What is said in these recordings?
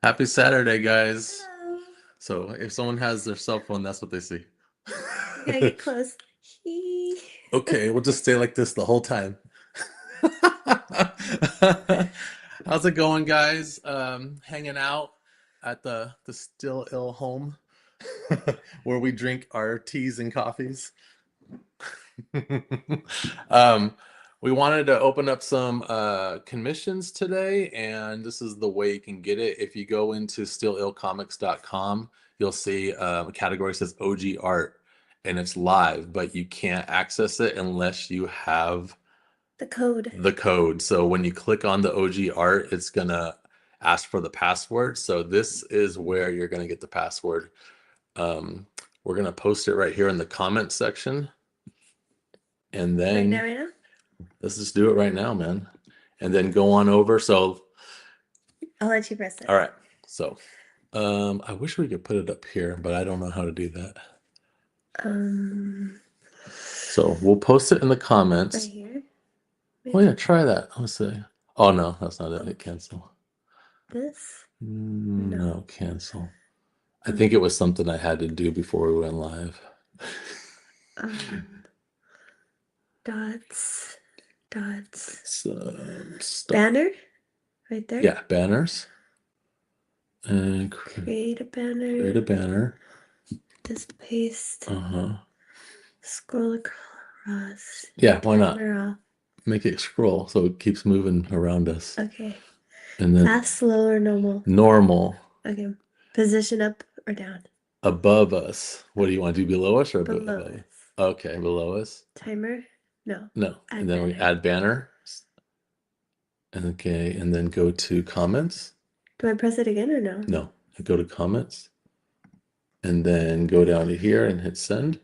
Happy Saturday, guys. Hello. So if someone has their cell phone, that's what they see. You gotta get close. Okay, we'll just stay like this the whole time. How's it going, guys? Hanging out at the Still Ill home where we drink our teas and coffees. um, we wanted to open up some commissions today, and this is the way you can get it. If you go into stillillcomics.com, you'll see a category that says OG art, and it's live, but you can't access it unless you have The code. the code. So when you click on the OG art, it's gonna ask for the password. So this is where you're gonna get the password. Um, we're gonna post it right here in the comment section. And Right now, then right now? let's just do it right now, man. And then go on over. So, I'll let you press it. all right. So, I wish we could put it up here, but I don't know how to do that. So we'll post it in the comments. Right here. Oh yeah, try that. Let's see. Oh no, that's not it. Hit cancel. This? No, cancel. I think it was something I had to do before we went live. Dots. Stop. Banner? Right there? Yeah, banners. And Create a banner. create a banner. Just paste. Scroll across. Yeah, why not? Camera off. Make it scroll so it keeps moving around us. Okay. And then Fast, slow, or normal? normal. Okay. Position up or down? Above us. What do you want to do? Below us or above Below us? us. Okay, below us. Timer? No. No. Add And then we banner. add banner. And okay, and then go to comments. Do I press it again or no? No. Go to comments. And then go down to here and hit send.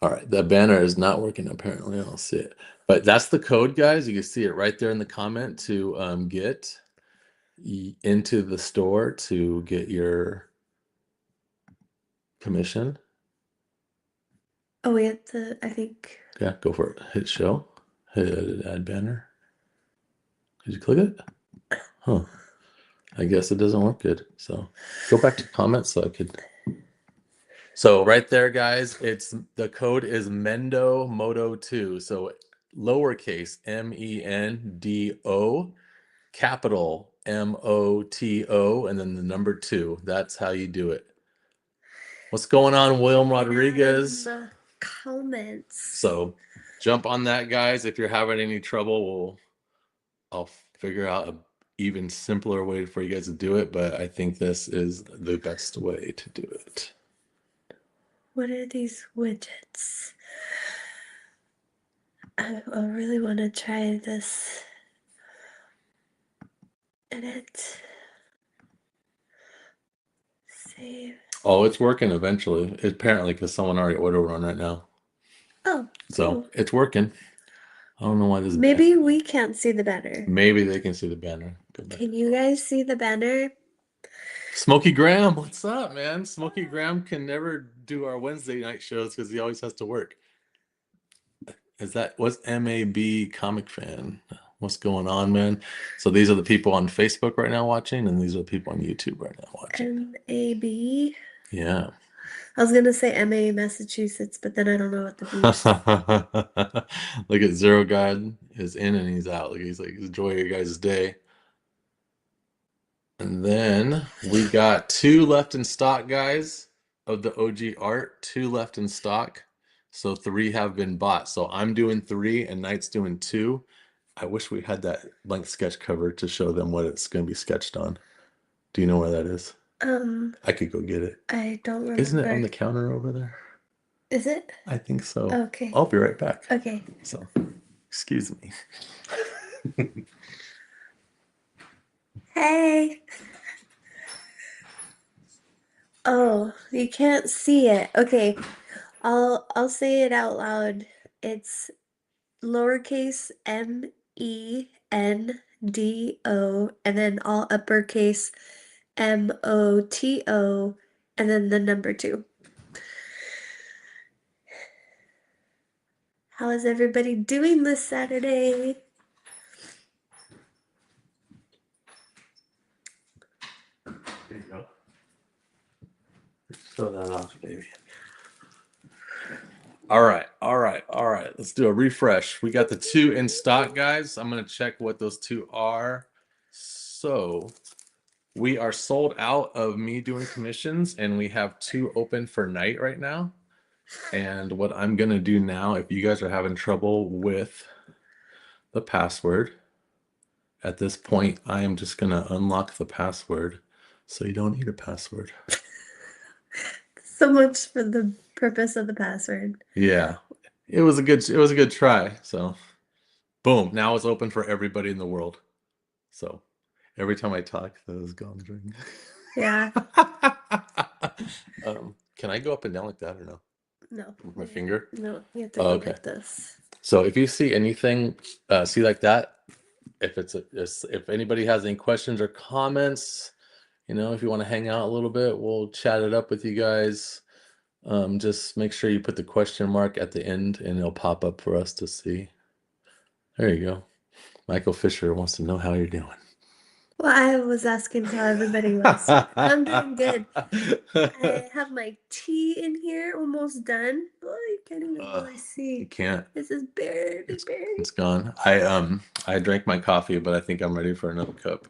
All right, that banner is not working apparently. I don't see it. But that's the code, guys. You can see it right there in the comment to get into the store to get your commission. Oh, we have to, I think. Yeah, go for it. Hit show. Hit add banner. Did you click it? Huh. I guess it doesn't work good. So go back to comments so I could. So right there, guys, it's the code is Mendo Moto 2. So lowercase MENDO, capital MOTO, and then the number 2. That's how you do it. What's going on, William Rodriguez? Comments. So jump on that, guys. If you're having any trouble, I'll figure out an even simpler way for you guys to do it, but I think this is the best way to do it. What are these widgets? I really want to try this. Edit. Save. Oh, it's working eventually. Apparently, because someone already ordered one right now. Oh, So cool. it's working. I don't know why this. Maybe we can't see the banner. Maybe they can see the banner. Can you guys see the banner? Smokey Graham, what's up, man? Smokey Graham can never do our Wednesday night shows because he always has to work. What's MAB comic fan? What's going on, man? So these are the people on Facebook right now watching, and these are the people on YouTube right now watching. MAB? Yeah. I was gonna say MA Massachusetts, but then I don't know what the B is. Look at Zero God is in and he's out. He's like, enjoy your guys' day. And then we got 2 left in stock, guys, of the OG art. 2 left in stock. So 3 have been bought. So I'm doing 3 and Knight's doing 2. I wish we had that blank sketch cover to show them what it's going to be sketched on. Do you know where that is? I could go get it. I don't remember. Isn't it on the counter over there? Is it? I think so. Okay. I'll be right back. Okay. So, excuse me. Hey. Oh, you can't see it. Okay. I'll say it out loud. It's lowercase MENDO and then all uppercase MOTO and then the number 2. How is everybody doing this Saturday? Show that off, baby. All right, all right, all right. Let's do a refresh. We got the two in stock, guys. I'm gonna check what those two are. So we are sold out of me doing commissions, and we have two open for night right now. And what I'm gonna do now, if you guys are having trouble with the password, at this point, I am just gonna unlock the password. So you don't need a password. So much for the purpose of the password. Yeah. It was a good try. So boom, now it's open for everybody in the world. So every time I talk, those gongs ring. Yeah. Can I go up and down like that or no? No. With my finger? No, you have to Oh, go okay. like this. So if you see anything, see like that, if anybody has any questions or comments, if you want to hang out a little bit, we'll chat it up with you guys. Just make sure you put the question mark at the end and it'll pop up for us to see. There you go. Michael Fisher wants to know how you're doing. Well, I was asking how everybody was. I'm doing good. I have my tea in here almost done. Oh, you can't even really You see. can't. This is barely, It's barely. it's gone. I drank my coffee, but I think I'm ready for another cup.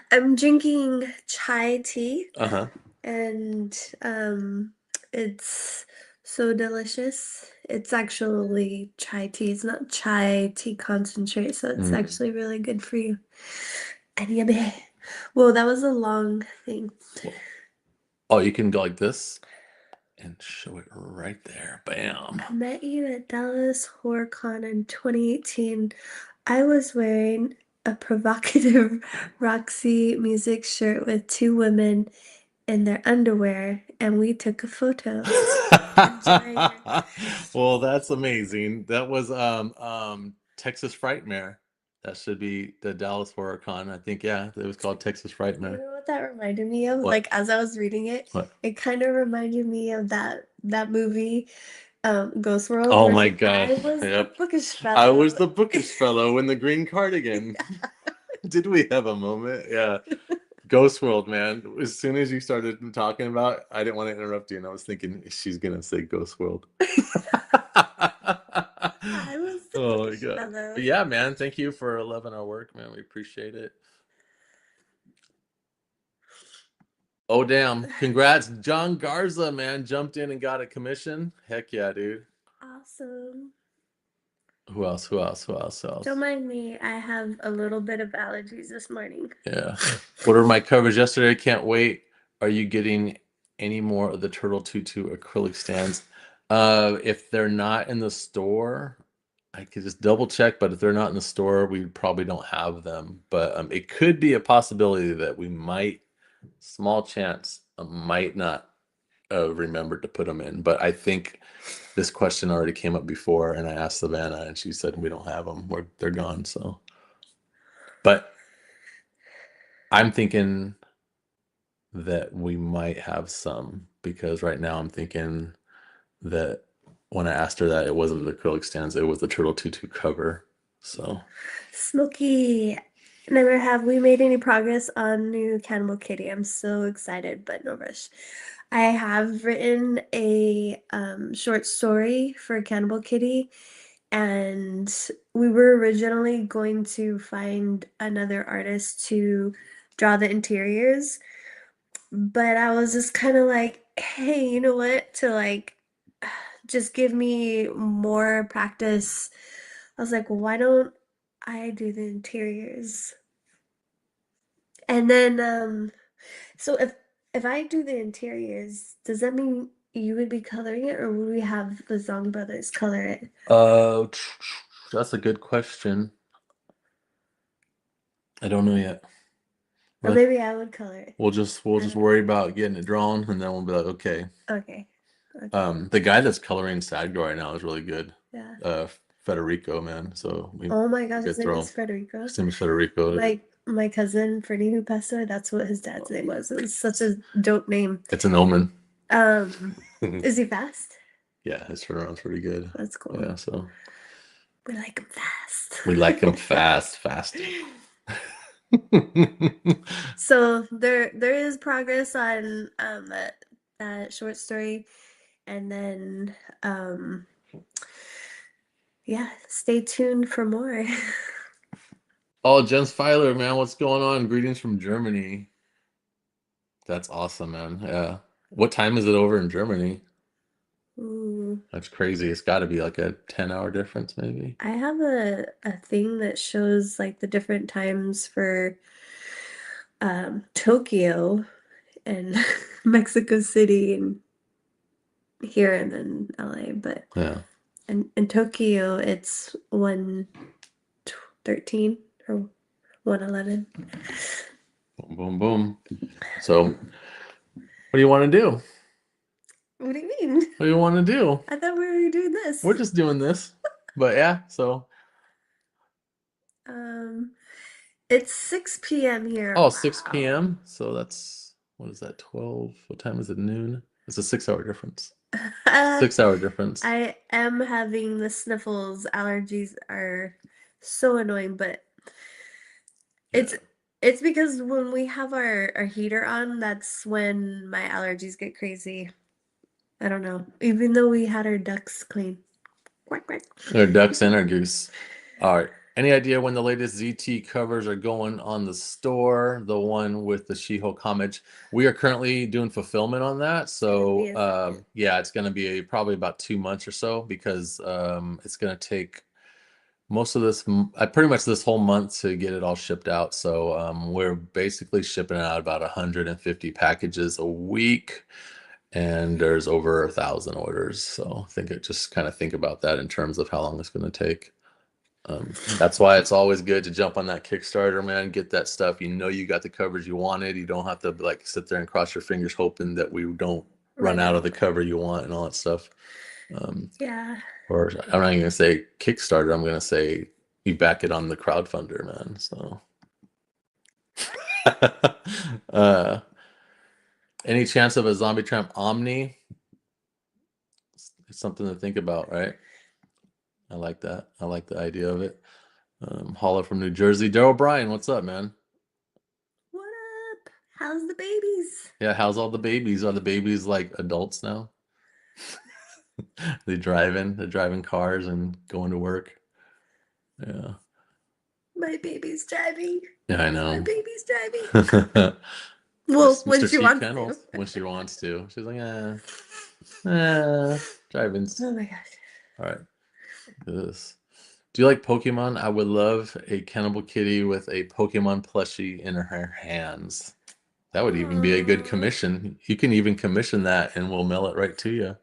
I'm drinking chai tea, Uh-huh. and it's so delicious. It's actually chai tea. It's not chai tea concentrate, so it's Mm. actually really good for you. And yummy. Whoa, that was a long thing. Oh, you can go like this and show it right there. Bam. I met you at Dallas HorrorCon in 2018. I was wearing a provocative Roxy Music shirt with two women in their underwear, and we took a photo. Enjoy. Well, that's amazing. That was Texas Frightmare. That should be the Dallas Horror Con. I think, yeah, it was called Texas You Frightmare. know what that reminded me of? What? Like as I was reading it, What? it kind of reminded me of that movie, Ghost World, Oh where my God. I was the Yep. bookish I fellow. was the bookish fellow in the green cardigan. Did we have a moment? Yeah. Ghost World, man. As soon as you started talking about, I didn't want to interrupt you, and I was thinking she's gonna say Ghost World. I was the Oh my bookish God. fellow. But yeah, man. Thank you for loving our work, man. We appreciate it. Oh, damn. Congrats. John Garza, man, jumped in and got a commission. Heck yeah, dude. Awesome. Who else? Who else? Who else? Who Don't else? mind me. I have a little bit of allergies this morning. Yeah. What are my covers yesterday? Can't wait. Are you getting any more of the Turtle Tutu acrylic stands? If they're not in the store, I could just double check, but if they're not in the store, we probably don't have them. But it could be a possibility that we might, small chance, might not remember to put them in. But I think this question already came up before, and I asked Savannah, and she said we don't have them. They're gone. So, but I'm thinking that we might have some because right now I'm thinking that when I asked her that it wasn't the acrylic stands, it was the Turtle Tutu cover. So Smokey, never have we made any progress on new Cannibal Kitty. I'm so excited, but no rush. I have written a short story for Cannibal Kitty, and we were originally going to find another artist to draw the interiors, but I was just kind of like, hey, you know what? To like just give me more practice. I was like, well, why don't I do the interiors? And then so if I do the interiors, does that mean you would be coloring it, or would we have the Zong brothers color it? uh that's a good question. I don't know yet. Or But maybe I would color it. we'll just I don't know. worry about getting it drawn and then we'll be like, okay. Okay. Okay. The guy that's coloring Sad Girl right now is really good. Yeah. Uh Federico, man. So we Oh my gosh, his could name throw is Federico. his name is Federico. Like my cousin Freddie who passed away, that's what his dad's name was. It was such a dope name. It's an omen. Is he fast? Yeah, his turnaround's pretty good. That's cool. Yeah, so We like him fast. we like him fast. So there is progress on that short story. And then, yeah, stay tuned for more. Oh, Jens Feiler, man, what's going on? Greetings from Germany. That's awesome, man. Yeah. What time is it over in Germany? Ooh. That's crazy. It's got to be like a 10-hour difference, maybe. I have a thing that shows like the different times for Tokyo and Mexico City and here and then LA, but Yeah. in Tokyo it's 1:13 or 1:11. Boom, boom, boom. So, what do you want to do? What do you mean? What do you want to do? I thought we were doing We're this. just doing this. But yeah, so Um, it's 6 p.m. here. oh, 6 Wow. p.m. So that's what is that? 12. What time is it? Noon? It's a 6 hour difference. Uh, 6 hour difference. I am having the sniffles. Allergies are so annoying, but it's Yeah. it's because when we have our heater on, that's when my allergies get crazy. I don't know. Even though we had our ducts clean. Quack quack. Our ducks and our goose. All right. Any idea when the latest ZT covers are going on the store? The one with the She-Hulk homage. We are currently doing fulfillment on that. It's gonna be So a second. yeah, it's going to be probably about 2 months or so because it's going to take most of this, pretty much this whole month to get it all shipped out. So we're basically shipping out about 150 packages a week, and there's over 1,000 orders. So I think it just kind of think about that in terms of how long it's going to take. That's why it's always good to jump on that Kickstarter, man. Get that stuff. You know you got the coverage you wanted. You don't have to like sit there and cross your fingers hoping that we don't run Run out of out. the cover you want and all that stuff. Um, Yeah. or I'm not even gonna say Kickstarter. I'm gonna say you back it on the crowdfunder, man. So, uh, any chance of a Zombie Tramp Omni? It's something to think about, right? I like that. I like the idea of it. Holler from New Jersey. Daryl Bryan, what's up, man? What up? How's the babies? Yeah, how's all the babies? Are the babies like adults now? They're driving cars and going to work. Yeah. My baby's driving. Yeah, I My know. baby's driving. Mr. Well, when Mr. she Sheep wants to. Kennels when she wants to. She's like, driving's Oh my gosh. all right. This. Do you like Pokemon? I would love a Cannibal Kitty with a Pokemon plushie in her hands. That would even be a good Aww. commission. You can even commission that and we'll mail it right to you.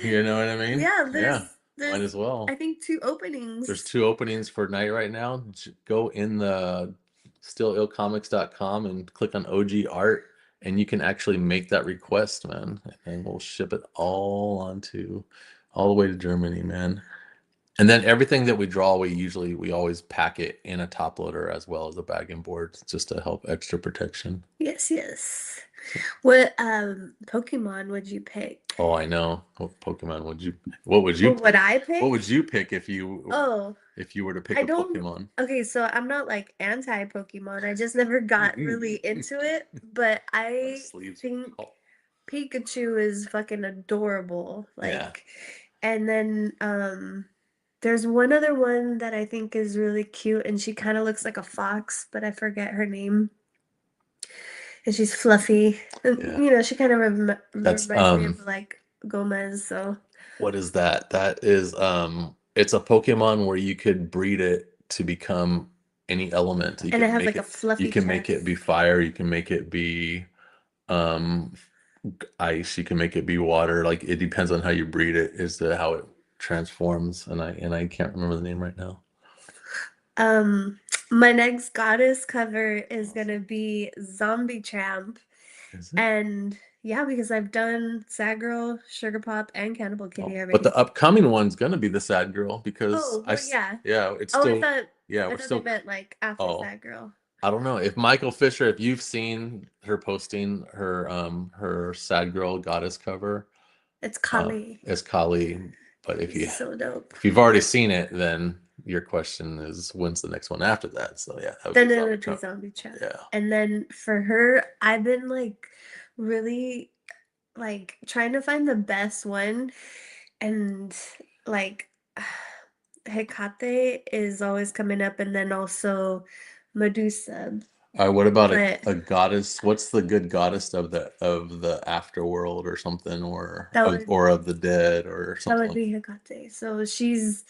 You know what I mean? Yeah, Yeah, might there's as well. I think two There's openings. 2 openings for night right now. Go in the stillillcomics.com and click on OG art, and you can actually make that request, man. And we'll ship it all the way to Germany, man. And then everything that we draw, we always pack it in a top loader as well as a bagging board just to help extra protection. Yes, yes. What Pokemon would you pick? Oh, I know. What would you What would I what pick? would you pick Oh, if you were to pick I a don't. Pokemon? Okay, so I'm not like anti-Pokemon. I just never got really into it, but My I sleeves. think Oh, Pikachu is fucking adorable. yeah. Like, and then there's one other one that I think is really cute, and she kind of looks like a fox, but I forget her name. And she's fluffy. And, Yeah. she kind of That's reminds me of like Gomez, so. what is that? That is it's a Pokemon where you could breed it to become any element. And it has like a You fluffy can make it chest. be fire, you can make it be um ice, you can make it be water. Like it depends on how you breed it is how it transforms. And I can't remember the name right now. Um, my next goddess cover is gonna be Zombie Tramp. Is it? And yeah, because I've done Sad Girl, Sugar Pop, and Cannibal Oh, Kitty but the already. upcoming one's gonna be the sad girl because Oh, well, yeah. yeah, it's Oh, still yeah, I we're thought they still meant like after oh, Sad Girl. I don't know if Michael Fisher, if you've seen her posting her sad girl goddess cover, It's Kali. as Kali, but She's so dope. if you've already seen it, then your question is when's the next one after that? So yeah, that would be Then it Zombie would be Trump. Zombie Tramp. Yeah. And then for her, I've been like really like trying to find the best one, and like Hecate is always coming up, and then also Medusa. What about But a goddess? What's the good goddess of the afterworld or something, that would or of the dead or that something would like be Hecate. So she's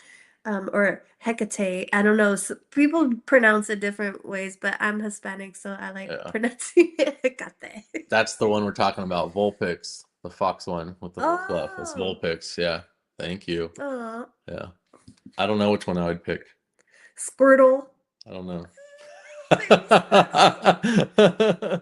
or Hecate. I don't know. So people pronounce it different ways, but I'm Hispanic, so I like yeah. pronouncing it Hecate. That's the one we're talking about, Vulpix, the fox one with the little fluff. It's Oh, Vulpix, yeah. Thank you. oh, Yeah. I don't know which one I would pick. Squirtle. I don't know. Baby Squirtle.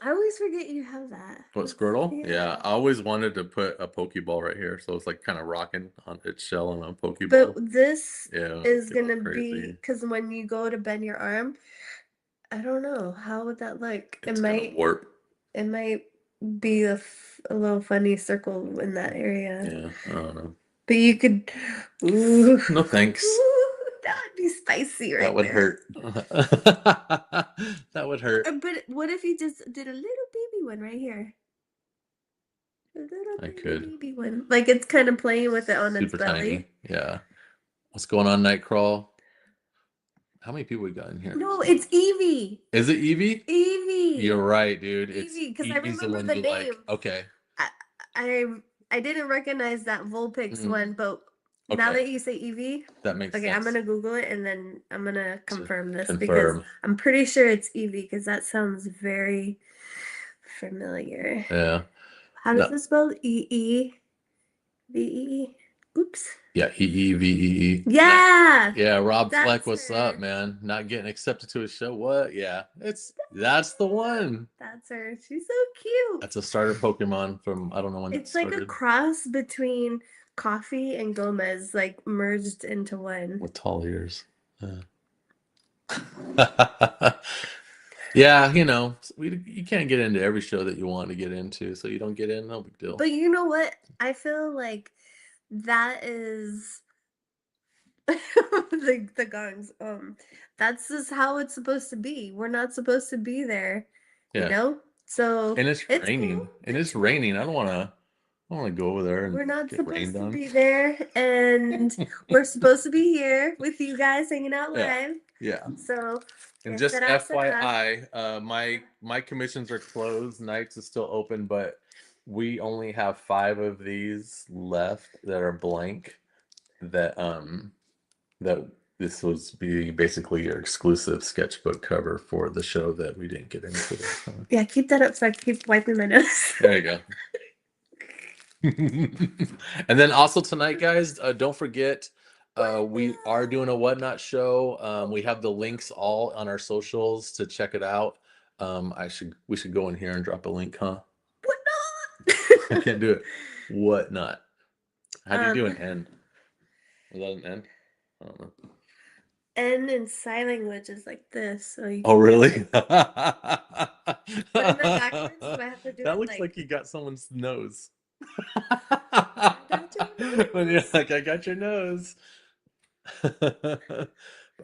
I always forget you have that. What, That's, Squirtle? Yeah, yeah. I always wanted to put a Pokeball right here, so it's like kind of rocking on its shell on a But Pokeball. this Yeah, is get all gonna be crazy. because when you go to bend your arm, I don't know. How would that look? It's gonna warp. It might be a little funny circle in that area. Yeah, I don't know. But you could, ooh, No thanks. that would be spicy That right would there. hurt. That would hurt. But what if you just did a little baby one right here? A little I bitty could. baby one. Like it's kind of playing with it on its Super tiny. belly. Yeah. What's going on, Nightcrawl? How many people we got in here? No, it's Evie. Is it Evie? You're Evie. right, dude. It's Evie, because I Evie's the remember one the you like. name. Okay. I I I didn't recognize that Vulpix Mhm. one, but now Okay. that you say Evie, That makes okay, I'm sense gonna Google it and then I'm gonna to confirm this because confirm. I'm pretty sure it's Evie because that sounds very familiar. Yeah. How does No. it spell? E-E-V-E-E? Oops. Yeah. EEVEE. Yeah, Yeah. Rob Fleck, that's what's up, her. man? Not getting accepted to a show. What? Yeah. That's the one. That's her. She's so cute. That's a starter Pokemon from I don't know when that It's like a started. cross between Coffee and Gomez, like merged into one. With tall ears. Yeah. Yeah, you can't get into every show that you want to get into, so you don't get in, no big deal. But you know what? I feel like that is the gongs. That's just how it's supposed to be. We're not supposed to be there, you Yeah. know? So And it's it's cool. raining. And it's raining. I don't want to go over there and We're not get supposed rained to on. be there, and we're supposed to be here with you guys hanging out Yeah. live. Yeah. So, And que just será, será. FYI, my commissions are closed. Nights is still open, but we only have 5 of these left that are blank. That this was be basically your exclusive sketchbook cover for the show that we didn't get into. So. Yeah, keep that up so I can keep wiping my nose. There you go. And then also tonight, guys, don't forget we are doing a Whatnot show. We have the links all on our socials to check it out. We should go in here and drop a link, huh? What I not? can't do it. Whatnot. How do you do um, an N? Is that an N? I don't know. N in sign language is like this, so you Oh, can do really? it. But is that backwards? Do I have to do That it looks like like you got someone's nose. I got your When you're nose? like, I got your nose.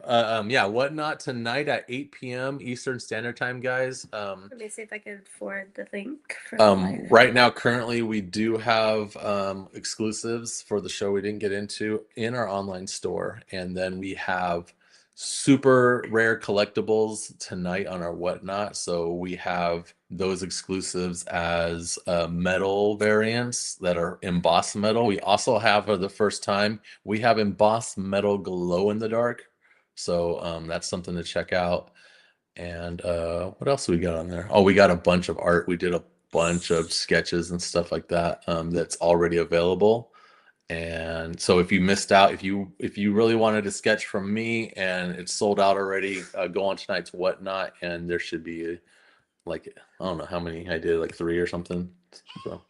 Yeah, Whatnot tonight at 8 p.m. Eastern Standard Time, guys. Let me see if I can forward the link for the live. Right now, currently, we do have exclusives for the show we didn't get into in our online store, and then we have super rare collectibles tonight on our Whatnot. So we have those exclusives as metal variants that are embossed metal. We also have for the first time we have embossed metal glow in the dark. So that's something to check out. And what else we got on there? Oh, we got a bunch of art. We did a bunch of sketches and stuff like that that's already available. And so if you missed out, if you really wanted a sketch from me and it's sold out already, go on tonight's Whatnot, and there should be like I don't know how many I did, like 3 or something. So.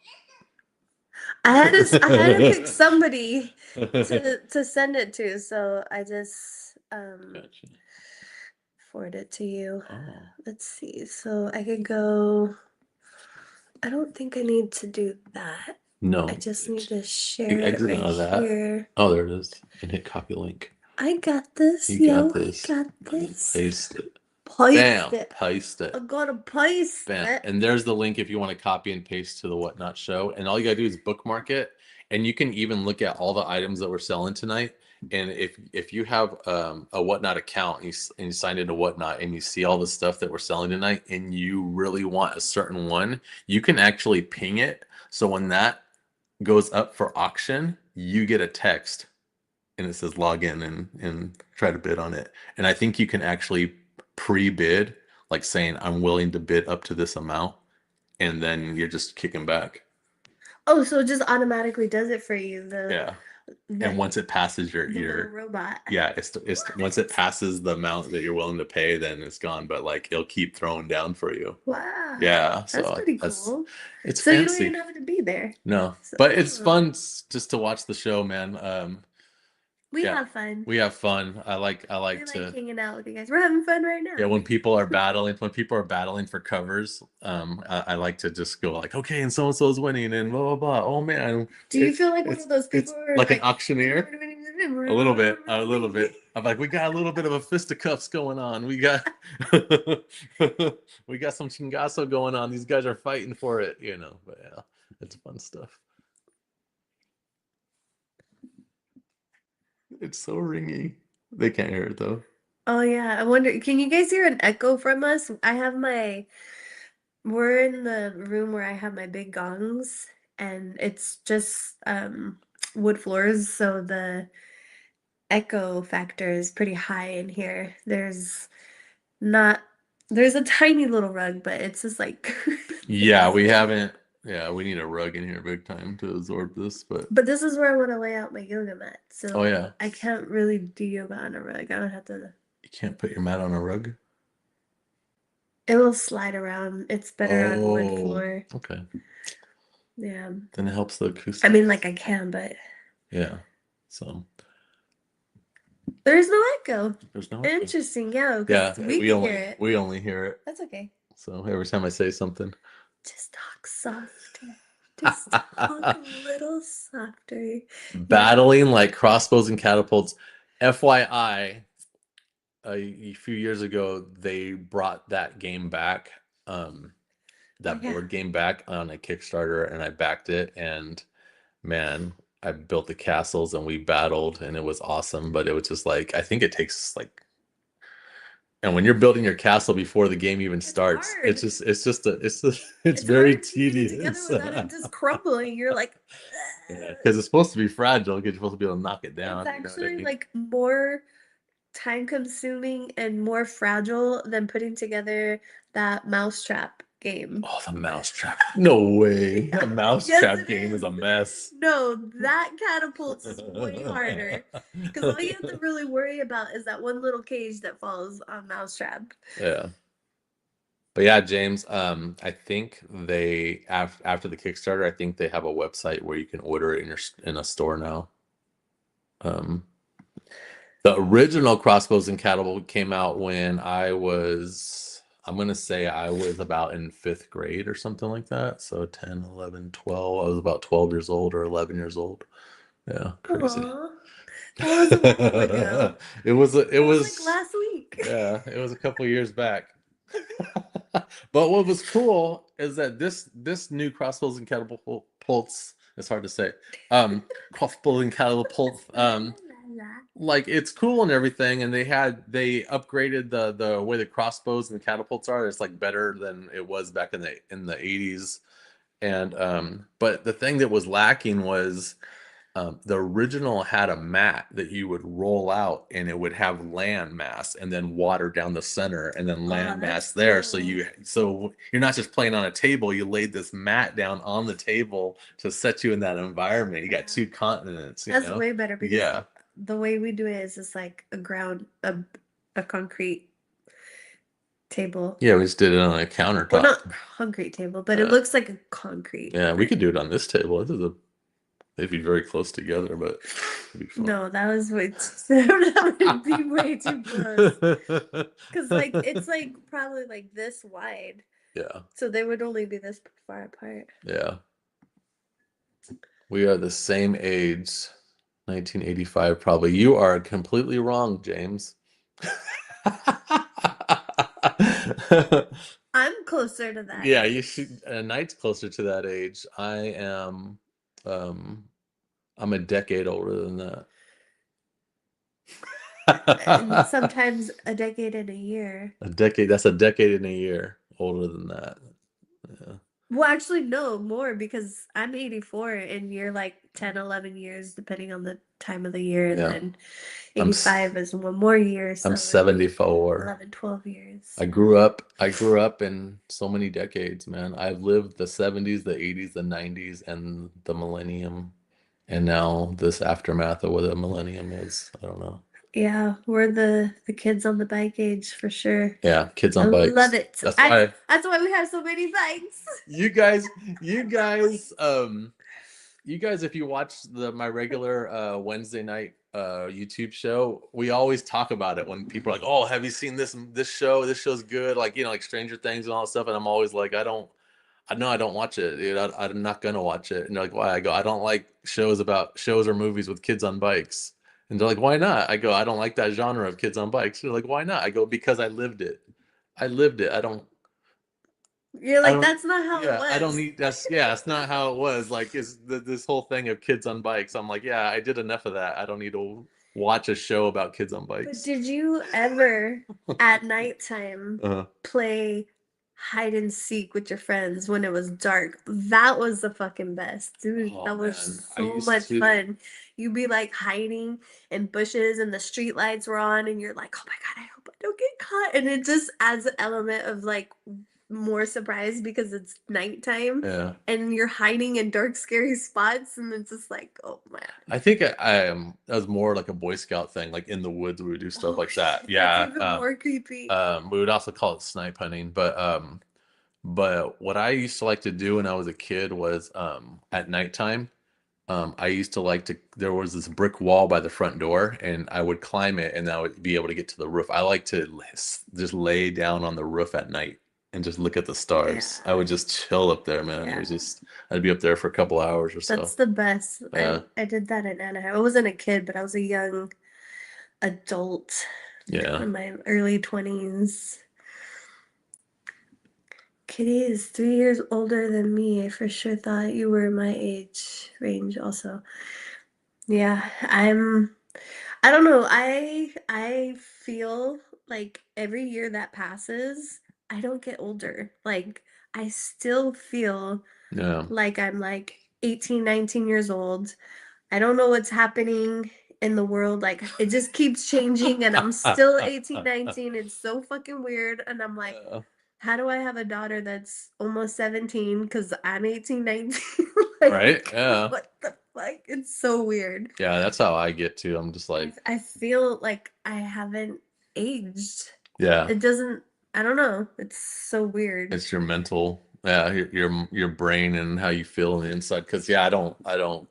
I had to pick somebody to send it to, so I just Gotcha. forward it to you. Oh. Let's see. So I could go. I don't think I need to do that. I No, just need to you share it exit right out of that. here. Oh, there it is. And hit copy link. I got this, You yo. got I this. got this. Paste it. Paste Bam, it. paste it. I'm gonna paste Bam. it. And there's the link if you want to copy and paste to the Whatnot show. And all you gotta do is bookmark it. And you can even look at all the items that we're selling tonight. And if you have a Whatnot account and you sign into Whatnot and you see all the stuff that we're selling tonight and you really want a certain one, you can actually ping it. So when that goes up for auction, you get a text and it says log in and try to bid on it. And I think you can actually pre-bid, like saying I'm willing to bid up to this amount, and then you're just kicking back. Oh, so it just automatically does it for you. Yeah. And The once it passes the little your robot. yeah, it's once it passes the amount that you're willing to pay, then it's gone. But like it'll keep throwing down for you. Wow. Yeah, That's so pretty cool. it's So you don't fancy. even have to be there. No, So, but it's fun just to watch the show, man. we Yeah, have fun. we have fun. I like We like to. hanging out with you guys. We're having fun right Yeah, now. when people are battling for covers, I like to just go like, okay, and so is winning, and blah blah blah. Oh man, Do you feel like one of those it's people who are like an like auctioneer. A little bit, a little bit. I'm like, we got a little bit of a fisticuffs going on. We got we got some chingazo going on. These guys are fighting for it, you know. But yeah, it's fun stuff. It's so ringy. They can't hear it though. Oh yeah, I wonder, can you guys hear an echo from us? We're in the room where I have my big gongs, and it's just wood floors, so the echo factor is pretty high in here. Not, there's a tiny little rug, but it's just like Yeah, we haven't. Yeah, we need a rug in here big time to absorb this, but But this is where I want to lay out my yoga mat, oh so yeah, I can't really do yoga on a rug. I don't have to. you can't put your mat on a rug. It will slide around. It's better on wood Oh, floor. okay. Yeah. Then it helps the I acoustics. mean, like I can, but Yeah. So there's no echo. there's no echo. Interesting, yeah, Yeah, because we can hear it. we only hear it. That's okay. So every time I say something, Just talk softer. Just talk a little softer. battling like crossbows and catapults. FYI, a few years ago they brought that game back, that Yeah. board game back on a Kickstarter, and I backed it. And man, I built the castles and we battled, and it was awesome. But it was just like I think it takes like, and when you're building your castle before the game even starts, hard. it's hard very to keep it together tedious. without it just crumbling. You're like, Yeah, because it's supposed to be fragile, because you're supposed to be able to knock it down. it's actually like more time consuming and more fragile than putting together that mousetrap game. Oh, the mousetrap. No way. A mousetrap game is a mess. No, that catapult's way harder. Because all you have to really worry about is that one little cage that falls on mousetrap. Yeah. But yeah, James, I think they after the Kickstarter, I think they have a website where you can order it in a store now. The original Crossbows and Catapult came out when I'm going to say I was about in 5th grade or something like that. So 10, 11, 12. I was about 12 years old or 11 years old. Yeah, crazy. Aww. That was a while ago. It was like last week. Yeah, it was a couple years back. But what was cool is that this new Crossbows and Catapults, it's hard to say. Crossbows and Catapults, like it's cool and everything, and they upgraded the way the crossbows and the catapults are. It's like better than it was back in the 80s. And but the thing that was lacking was the original had a mat that you would roll out, and it would have land mass and then water down the center and then land mass there. Cool. So you're not just playing on a table, you laid this mat down on the table to set you in that environment. You got 2 continents. That's way better because Yeah. the way we do it is just like a concrete table. Yeah, we just did it on a countertop. Well, not concrete table, but it looks like a concrete. Yeah, we could do it on this table. They'd be very close together, but it'd be fun. No, that was way that would be way too close. Because like it's like probably like this wide. Yeah. So they would only be this far apart. Yeah. We are the same age. 1985 probably. You are completely wrong, James. I'm closer to that Yeah, you age. should. Knight's closer to that age. Um, I'm a decade older than And that. sometimes a decade and a year. A decade, that's a decade and a year older than that. Yeah. Well, actually, no, more because I'm 84 and you're like 10, 11 years, depending on the time of the year. And Yeah. then I'm s- 85 is one more year. I'm So it'd be 74. 11, 12 years. I grew up in so many decades, man. I've lived the 70s, the 80s, the 90s, and the millennium. And now this aftermath of what a millennium is. I don't know. Yeah, we're the kids on the bike age for sure. Yeah, kids I on love bikes. it. That's I why That's why we have so many bikes. you guys, you guys, you guys, if you watch my regular Wednesday night YouTube show, we always talk about it when people are like, "Oh, have you seen this show? This show's good." Like like Stranger Things and all that stuff. And I'm always like, I know I don't watch it, dude. I'm not gonna watch it. And they're like, "Why?" I go, "I don't like shows or movies with kids on bikes." And they're like, "Why not?" I go, "I don't like that genre of kids on bikes." They're like, "Why not?" I go, "Because I lived it. I lived it. I don't." You're I like, don't. that's not how it Yeah, I don't was. need. That's not how it was. Like, this whole thing of kids on bikes? I'm like, yeah, I did enough of that. I don't need to watch a show about kids on But bikes. did you ever at nighttime uh, play hide and seek with your friends when it was dark? That was the fucking best, dude. oh That was man, I so used much to. fun. You'd be like hiding in bushes and the street lights were on, and you're like, oh my God, I hope I don't get caught. And it just adds an element of like more surprise because it's nighttime Yeah, and you're hiding in dark, scary spots, and it's just like, oh man. I think that was more like a Boy Scout thing. Like in the woods, we would do stuff Oh like that. shit, that's Yeah. even more creepy. We would also call it snipe hunting, but what I used to like to do when I was a kid was at nighttime. I used to like to, there was this brick wall by the front door, and I would climb it and I would be able to get to the roof. I like to just lay down on the roof at night and just look at the Yeah, stars. I would just chill up there, man. It yeah. was just, I'd be up there for a couple hours or That's so. the best. Yeah, I did that in Anaheim. I wasn't a kid, but I was a young adult yeah. in my early 20s. Kitty is 3 years older than me. I for sure thought you were my age range also. Yeah, I don't know. I feel like every year that passes, I don't get older. Like I still feel Yeah. like I'm like 18, 19 years old. I don't know what's happening in the world. Like it just keeps changing and I'm still 18, 19. It's so fucking weird. And I'm like, Uh, how do I have a daughter that's almost 17? Because I'm 18, 19. right? Like, Yeah. what the fuck? It's so weird. Yeah, that's how I get to. I'm just I, like, I feel like I haven't aged. yeah. It doesn't, I don't know. It's so weird. It's your mental, yeah, your brain and how you feel on the inside. Because yeah, I don't.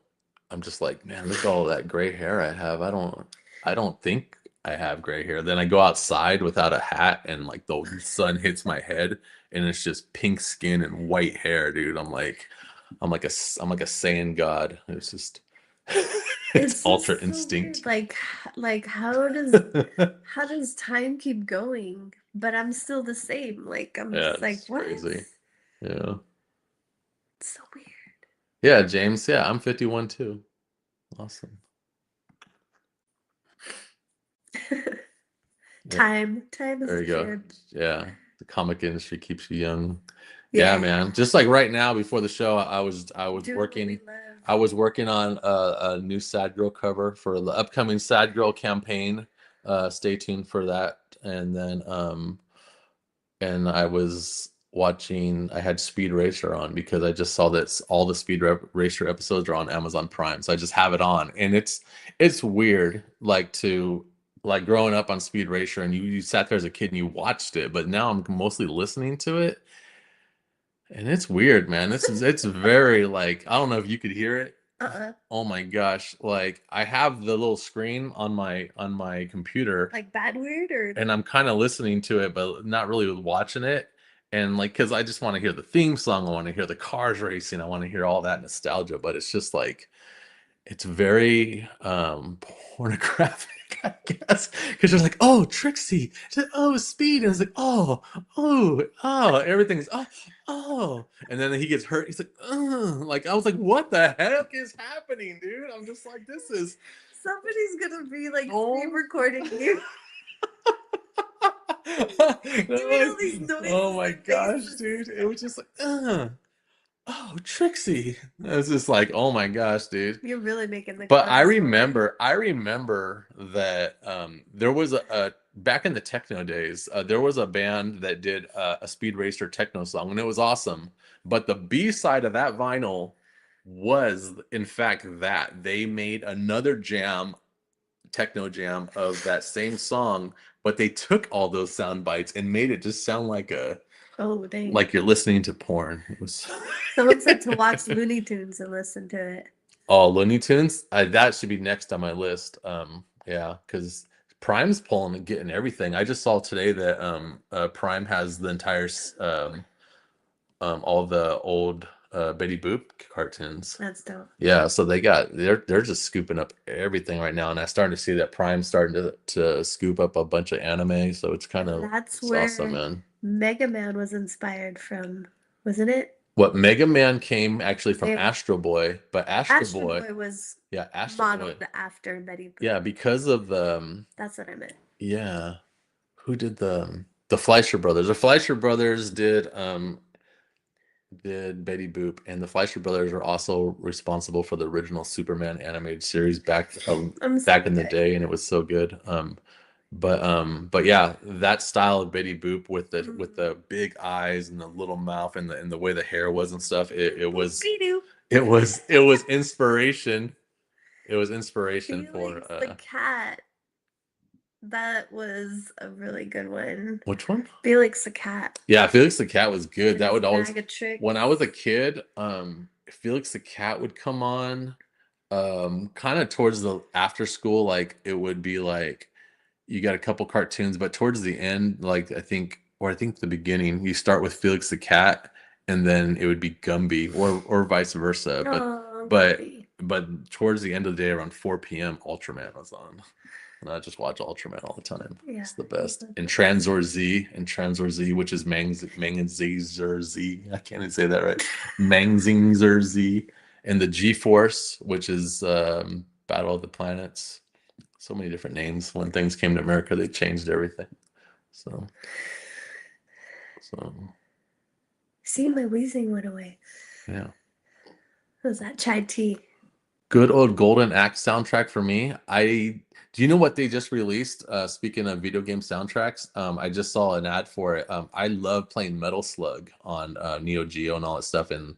I'm just like, man, look at all that gray hair I have. I don't think I have gray hair. Then I go outside without a hat, and like the sun hits my head, and it's just pink skin and white hair, dude. I'm like a Saiyan god. It's just, it's It's ultra just so weird. instinct. Like Yeah, how does time keep going? But I'm still the same. Like I'm just like, it's what? crazy. Yeah. It's so Yeah, James. Yeah, I'm 51 too. Awesome. weird. Yeah, Time is there a you go. trip. Yeah, the comic industry keeps you young. Yeah, Yeah. man. Just like right now, before the show, I was Doing what we working. love. I was working on a new Sad Girl cover for the upcoming Sad Girl campaign. Stay tuned for that. And I was watching. I had Speed Racer on because I just saw that all the Racer episodes are on Amazon Prime, so I just have it on, and it's weird, like growing up on Speed Racer, and you sat there as a kid and you watched it, but now I'm mostly listening to it, and it's weird, man. It's very like, I don't know if you could hear it. Uh-uh. Oh my gosh, like I have the little screen on my computer, Like bad weird or and I'm kind of listening to it, but not really watching it. And like, because I just want to hear the theme song, I want to hear the cars racing, I want to hear all that nostalgia. But it's just like, it's very pornographic. I guess because you're like, oh, Trixie, oh, Speed, and it's like, oh, everything's oh, and then he gets hurt. He's like, like I was like, what the heck is happening, dude? I'm just like, this is Somebody's gonna be like oh. screen recording you. Doing all these Oh noises my and gosh, faces. dude! It was just like, oh, Trixie. It was just like, oh my gosh, dude. You're really making the But clown story. I remember that there was a back in the techno days, there was a band that did a Speed Racer techno song, and it was awesome. But the B side of that vinyl was, in fact, that they made another jam, techno jam of that same song, but they took all those sound bites and made it just sound like a Oh dang. like you're listening to porn. It was Someone said to watch Looney Tunes and listen to it. Oh, Looney Tunes. That should be next on my list. Yeah, because Prime's pulling and getting everything. I just saw today that Prime has the entire all the old Betty Boop cartoons. That's dope. Yeah, so they're just scooping up everything right now, and I'm starting to see that Prime's starting to scoop up a bunch of anime. So it's kind of That's it's awesome, where man. Mega Man was inspired from, wasn't it? What Mega Man came actually from They, Astro Boy, but Astro Boy was yeah, Astro Boy, modeled after Betty Boop. yeah, because of the That's what I meant. yeah, who did the Fleischer brothers? The Fleischer brothers did Betty Boop, and the Fleischer brothers are also responsible for the original Superman animated series I'm back so in the good. day, and it was so good. But yeah, that style of Betty Boop with the big eyes and the little mouth and the way the hair was and stuff, Scooby-Doo. it was inspiration. It was inspiration for Felix the cat. That was a really good one. which one? Felix the cat. Yeah, Felix the Cat was good. And That his would always bag of tricks. when I was a kid, Felix the Cat would come on kind of towards the after school, like it would be like you got a couple cartoons, but towards the end, like I think the beginning, you start with Felix the Cat and then it would be Gumby or vice versa. Oh, But Gumby. but towards the end of the day around 4 p.m. Ultraman was on. And I just watch Ultraman all the time. Yeah, It's the best. And Transor Z, which is Mangazzer Z. I can't even say that right. Mangzingzer Z. And the G-Force, which is Battle of the Planets. So many different names. When things came to America, they changed everything. So See, my wheezing went away. yeah. What was that? Chai tea. Good old Golden Axe soundtrack for me. Do you know what they just released? Speaking of video game soundtracks, I just saw an ad for it. I love playing Metal Slug on Neo Geo and all that stuff, and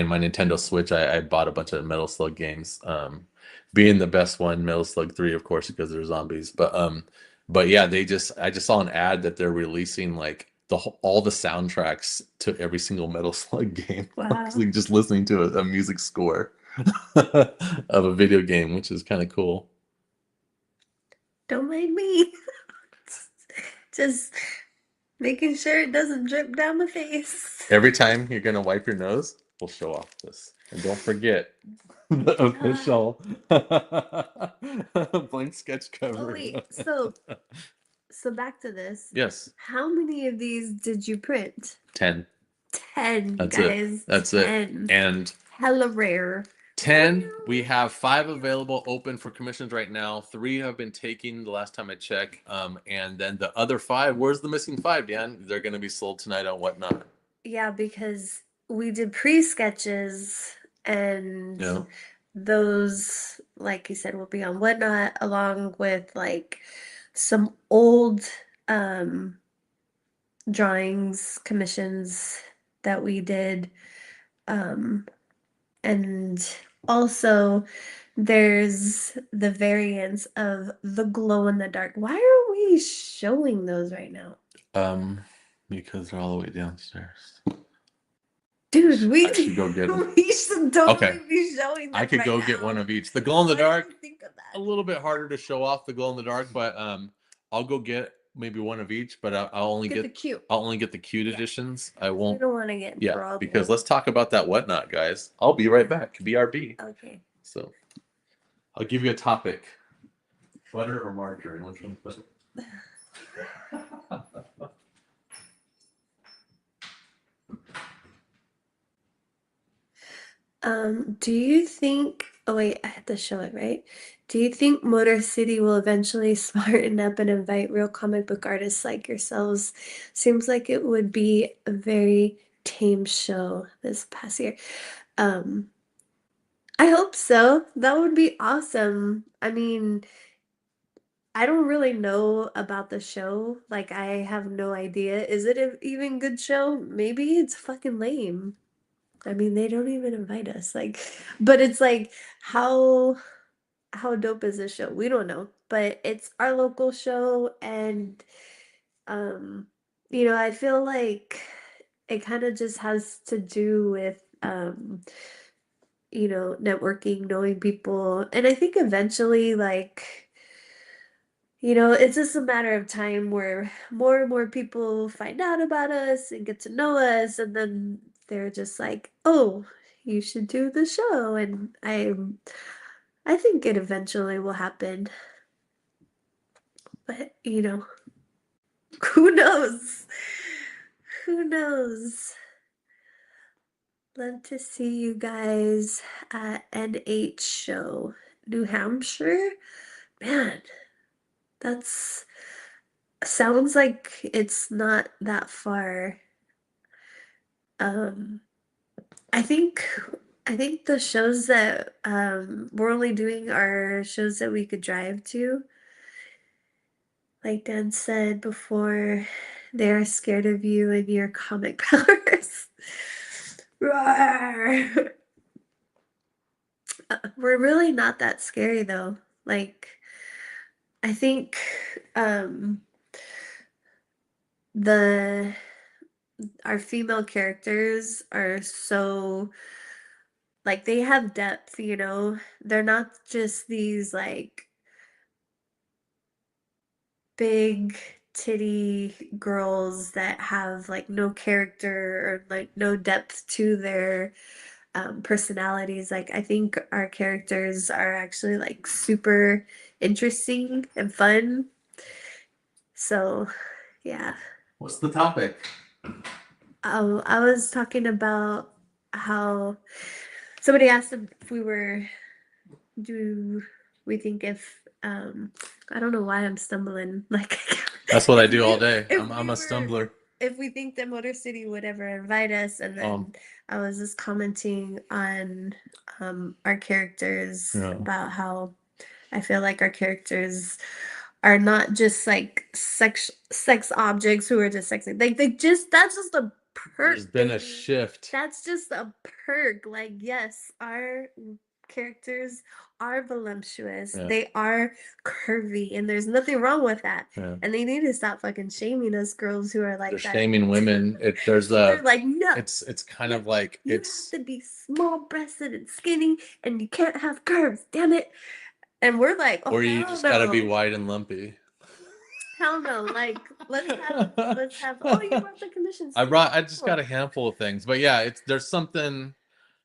my Nintendo Switch. I bought a bunch of Metal Slug games. Being the best one, Metal Slug 3, of course, because they're zombies. But yeah, I just saw an ad that they're releasing like all the soundtracks to every single Metal Slug game. Wow. Like just listening to a music score of a video game, which is kind of cool. Don't mind me. Just making sure it doesn't drip down my face. Every time you're gonna wipe your nose, we'll show off this. And don't forget the official blank sketch cover. Oh wait, so back to this. Yes. How many of these did you print? 10. 10, That's guys. it. That's 10. it. And hella rare. 10, we have 5 available open for commissions right now. 3 have been taken the last time I checked. And then the other 5, where's the missing 5, Dan? They're going to be sold tonight on Whatnot. Yeah, because we did pre-sketches and those, like you said, will be on Whatnot along with like some old drawings, commissions that we did. And also there's the variants of the glow in the dark. Why are we showing those right now? Because they're all the way downstairs. Dude, we should go get them. We should totally be showing them. I could right go now. get one of each. The glow in the dark, Think of that. a little bit harder to show off the glow in the dark, but I'll go get maybe one of each, but I'll only get the cute. I'll only get the cute editions. I won't. We don't want to get enthralled. Because let's talk about that Whatnot, guys. I'll be right back. BRB. Okay. So I'll give you a topic. Butter or margarine? Which one's better? Do you think, oh wait, I had to show it, right? Do you think Motor City will eventually smarten up and invite real comic book artists like yourselves? Seems like it would be a very tame show this past year. Um, I hope so. That would be awesome. I mean, I don't really know about the show. Like, I have no idea. Is it an even good show? Maybe it's fucking lame. I mean, they don't even invite us. Like, but it's like, how dope is this show? We don't know, but it's our local show, and um, I feel like it kind of just has to do with networking, knowing people, and I think eventually, like, it's just a matter of time where more and more people find out about us and get to know us, and then they're just like, "Oh, you should do the show." And I think it eventually will happen. But, who knows? Who knows? Love to see you guys at NH show. New Hampshire? Man, that's sounds like it's not that far. Um, I think I think the shows that we're only doing are shows that we could drive to. Like Dan said before, they are scared of you and your comic powers. Roar. We're really not that scary though. Like, I think um the our female characters are so, like, they have depth, They're not just these like big titty girls that have like no character or like no depth to their personalities. Like, I think our characters are actually like super interesting and fun. So, yeah. What's the topic? I was talking about how somebody asked if do we think if I don't know why I'm stumbling, like, That's what I if do all we day. if I'm we a were stumbler. if we think that Motor City would ever invite us, and Um, then I was just commenting on our characters yeah. about how I feel like our characters are not just like sex objects who are just sexy. Like, they just that's just a There's perk, been a baby. shift. That's just a perk. Like, yes, our characters are voluptuous. Yeah. They are curvy, and there's nothing wrong with that. Yeah. And they need to stop fucking shaming us girls who are They're like that. shaming women. There's They're a, like, no, it's kind yeah, of like you have to be small breasted and skinny, and you can't have curves. Damn it. And we're like, oh, or you hell just gotta be no. wide and lumpy. Hell no. Like, oh, you brought the commission sticker. I just got Cool. a handful of things, but yeah, there's something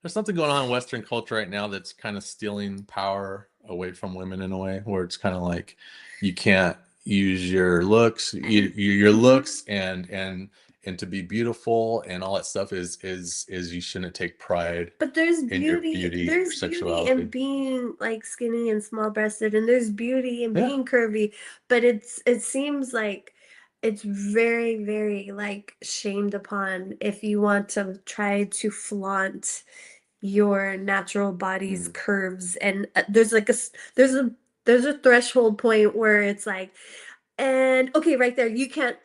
going on in Western culture right now that's kind of stealing power away from women in a way, where it's kind of like you can't use your looks, your looks, and to be beautiful and all that stuff is you shouldn't take pride But there's in your beauty. beauty or There's beauty in sexuality. being like skinny and small breasted, and there's beauty in Yeah. being curvy. But it seems like it's very, very like shamed upon if you want to try to flaunt your natural body's Mm. curves. And there's like there's a threshold point where it's like, and okay, right there, you can't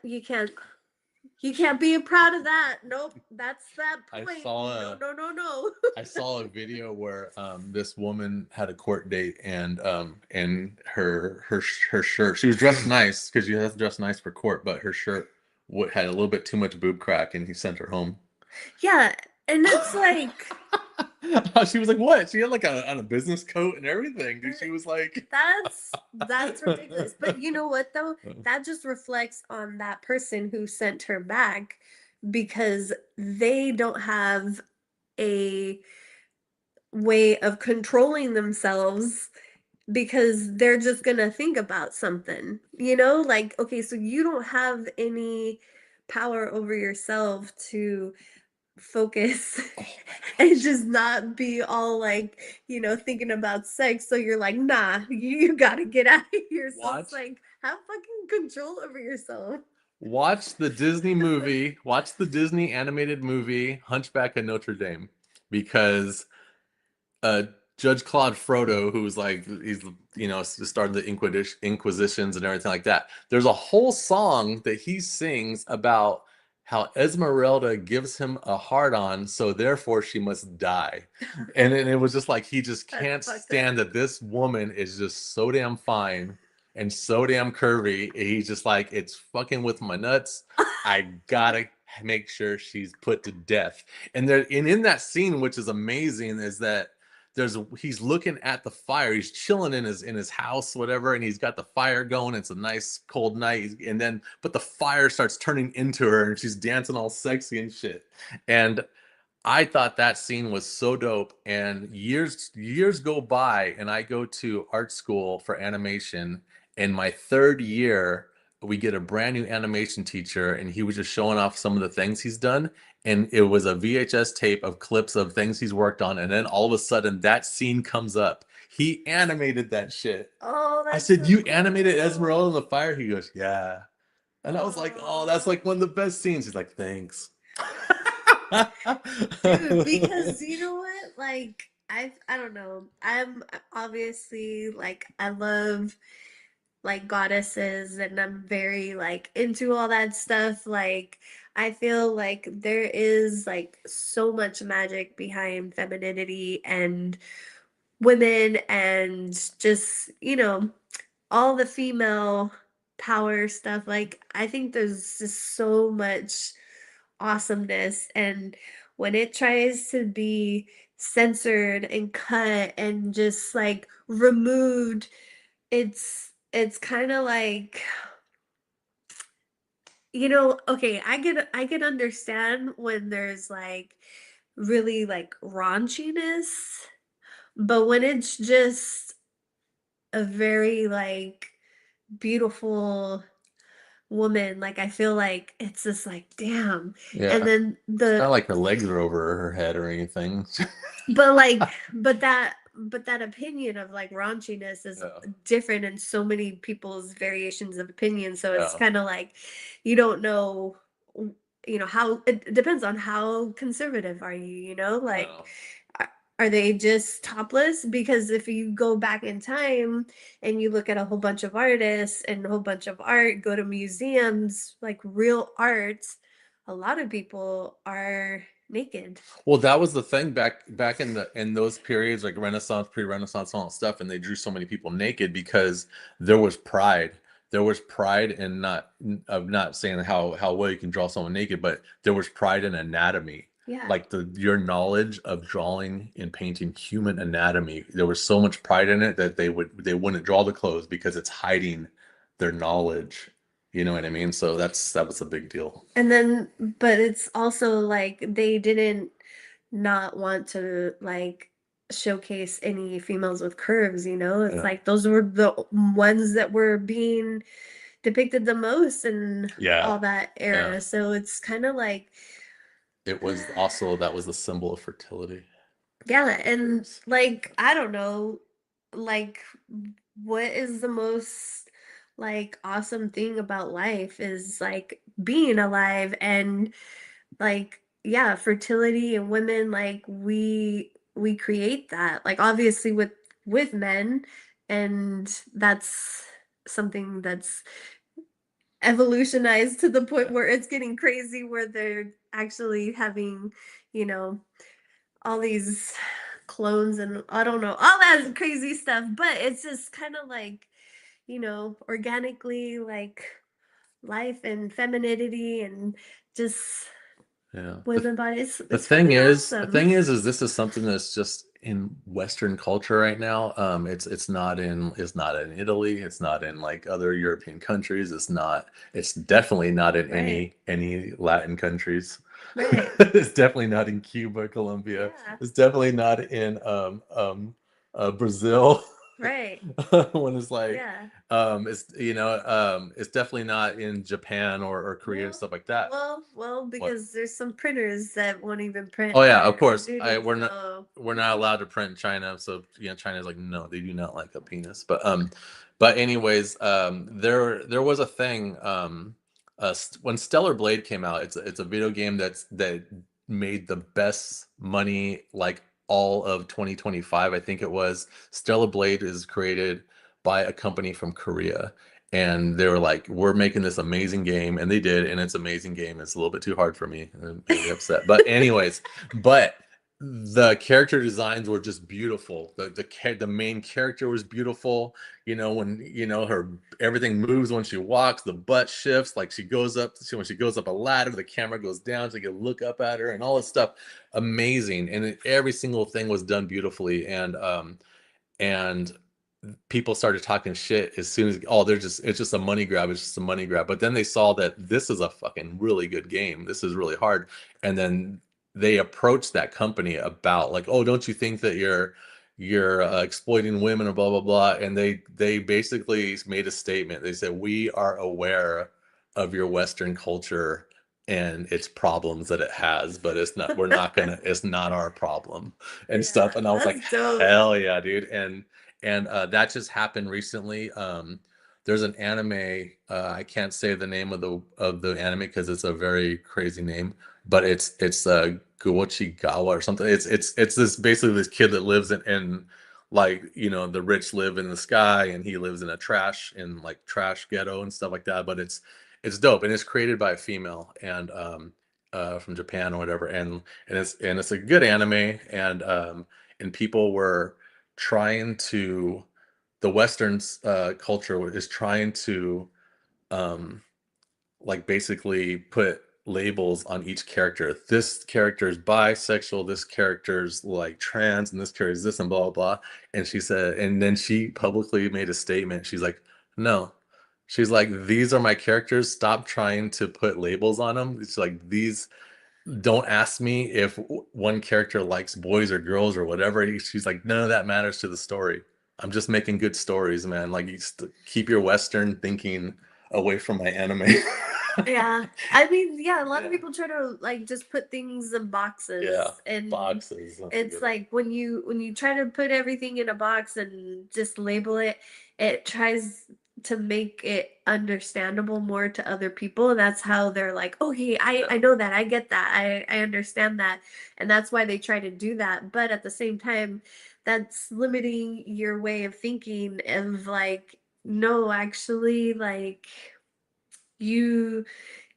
be proud of that. Nope, that's that I point. saw No, a no, no, no. I saw a video where this woman had a court date and her shirt, she was dressed nice because you have to dress nice for court, but her shirt had a little bit too much boob crack and he sent her home. Yeah, and it's like She was like, "What?" She had like on a business coat and everything. Dude, she was like, that's ridiculous. But you know what though? That just reflects on that person who sent her back, because they don't have a way of controlling themselves because they're just gonna think about something, you know? Like, okay, so you don't have any power over yourself to focus Oh my and gosh. just not be all like, thinking about sex. So you're like, nah, you gotta get out of here. So it's Watch like, have fucking control over yourself. watch the Disney movie, watch the Disney animated movie Hunchback of Notre Dame because uh Judge Claude Frodo, who's like he's started the Inquisitions and everything like that. There's a whole song that he sings about how Esmeralda gives him a hard on, so therefore she must die. And it was just like he just That's can't fucked up. stand that this woman is just so damn fine and so damn curvy. He's just like, it's fucking with my nuts. I gotta make sure she's put to death. And in that scene, which is amazing, is that he's looking at the fire. He's chilling in his house, whatever, and he's got the fire going. It's a nice cold night, and then but the fire starts turning into her, and she's dancing all sexy and shit. And I thought that scene was so dope. And years go by, and I go to art school for animation. In my third year, we get a brand new animation teacher, and he was just showing off some of the things he's done. And it was a VHS tape of clips of things he's worked on. And then all of a sudden, that scene comes up. He animated that shit. Oh, I that's said, so "You animated Esmeralda in cool. the fire?" He goes, "Yeah." And I was like, "Oh, that's Oh, like one of the best scenes." He's like, "Thanks." dude, because you know what? Like, I don't know. I'm obviously like I love like goddesses and I'm very like into all that stuff. Like I feel like there is like so much magic behind femininity and women and just, all the female power stuff. Like I think there's just so much awesomeness and when it tries to be censored and cut and just like removed, it's kind of like, okay, I can understand when there's like really like raunchiness, but when it's just a very like beautiful woman, like I feel like it's just like damn. And Yeah. then It's not the like her legs are over her head or anything. but like but that opinion of like raunchiness is Yeah. different in so many people's variations of opinion, so it's Yeah. kind of like you don't know, how it depends on how conservative are you, like Yeah. are are they just topless? Because if you go back in time and you look at a whole bunch of artists and a whole bunch of art, go to museums, like real art, a lot of people are naked. Well, that was the thing back in those periods, like Renaissance, pre-Renaissance, all that stuff, and they drew so many people naked because there was pride. There was pride in not saying how well you can draw someone naked, but there was pride in anatomy. Yeah. Like your knowledge of drawing and painting human anatomy, there was so much pride in it that they wouldn't draw the clothes because it's hiding their knowledge. You know what I mean? So that was a big deal. And then, but it's also like they didn't not want to like showcase any females with curves, It's Yeah. like those were the ones that were being depicted the most in Yeah. all that Yeah. era. So it's kind of like, It was also that was the symbol of fertility. yeah, and Curves. like I don't know, like what is the most like awesome thing about life is like being alive and like yeah, fertility and women, like we create that, like obviously with men, and that's something that's evolutionized to the point Yeah. where it's getting crazy where they're actually having, you know all these clones and I don't know, all that crazy stuff, but it's just kind of like, organically like life and femininity and just Yeah. women bodies. The It's thing fucking is, the awesome. thing is this is something that's just in Western culture right now. It's not in Italy. It's not in like other European countries. It's definitely not in Right. any Latin countries. Right. It's definitely not in Cuba, Colombia. Yeah. It's definitely not in Brazil. Right. When it's like, Yeah. it's it's definitely not in Japan or Korea and Well, stuff like that. What? because there's some printers that won't even print Oh yeah, of our course. nudity, so We're not allowed to print in China, so China's like, no, they do not like a penis. But anyways, there was a thing, when Stellar Blade came out. It's a video game that made the best money like all of 2025, I think it was. Stellar Blade is created by a company from Korea, and they were like, we're making this amazing game, and they did, and it's an amazing game. It's a little bit too hard for me. It made me upset. But anyways, but the character designs were just beautiful. The main character was beautiful. When her everything moves when she walks, the butt shifts, like when she goes up a ladder, the camera goes down so you can look up at her and all this stuff. Amazing. And every single thing was done beautifully. And people started talking shit as soon as, oh, it's just a money grab. It's just a money grab. But then they saw that this is a fucking really good game. This is really hard. And then they approached that company about like, oh, don't you think that you're exploiting women or blah blah blah? And they basically made a statement. They said, we are aware of your Western culture and its problems that it has, but it's not our problem and stuff. yeah, And I was like, that's dope. hell yeah, dude. And that just happened recently. There's an anime. I can't say the name of the anime because it's a very crazy name, but it's Guochigawa or something. It's this basically this kid that lives in like, the rich live in the sky, and he lives in a trash ghetto and stuff like that. But it's dope, and it's created by a female, and from Japan or whatever, and it's a good anime, and people were trying to the Western culture is trying to um like basically put labels on each character. This character is bisexual, this character's like trans, and this character is this, and blah blah blah. And she said, and then she publicly made a statement. She's like, no. She's like, these are my characters. Stop trying to put labels on them. It's like, these, don't ask me if one character likes boys or girls or whatever. She's like, none of that matters to the story. I'm just making good stories, man. Like, keep your Western thinking away from my anime. Yeah. I mean, yeah, a lot of Yeah. people try to like just put things in Yeah. boxes, and Boxes. That's a it's good one. like when you try to put everything in a box and just label it, it tries to make it understandable more to other people, and that's how they're like, okay, I Yeah. know that, I get that, I understand that, and that's why they try to do that. But at the same time, that's limiting your way of thinking of like, no, actually, like you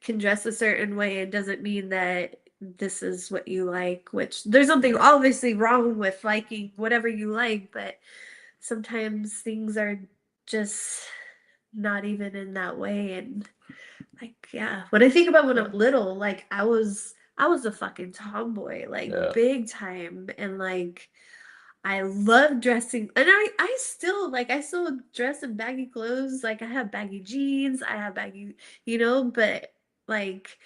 can dress a certain way. It doesn't mean that this is what you like, which there's something Yeah. obviously wrong with liking whatever you like, but sometimes things are just not even in that way. And like, yeah, when I think about when Yeah. I'm little, like I was a fucking tomboy, like Yeah. big time. And like I love dressing, and I still dress in baggy clothes. Like I have baggy jeans, I have baggy, but like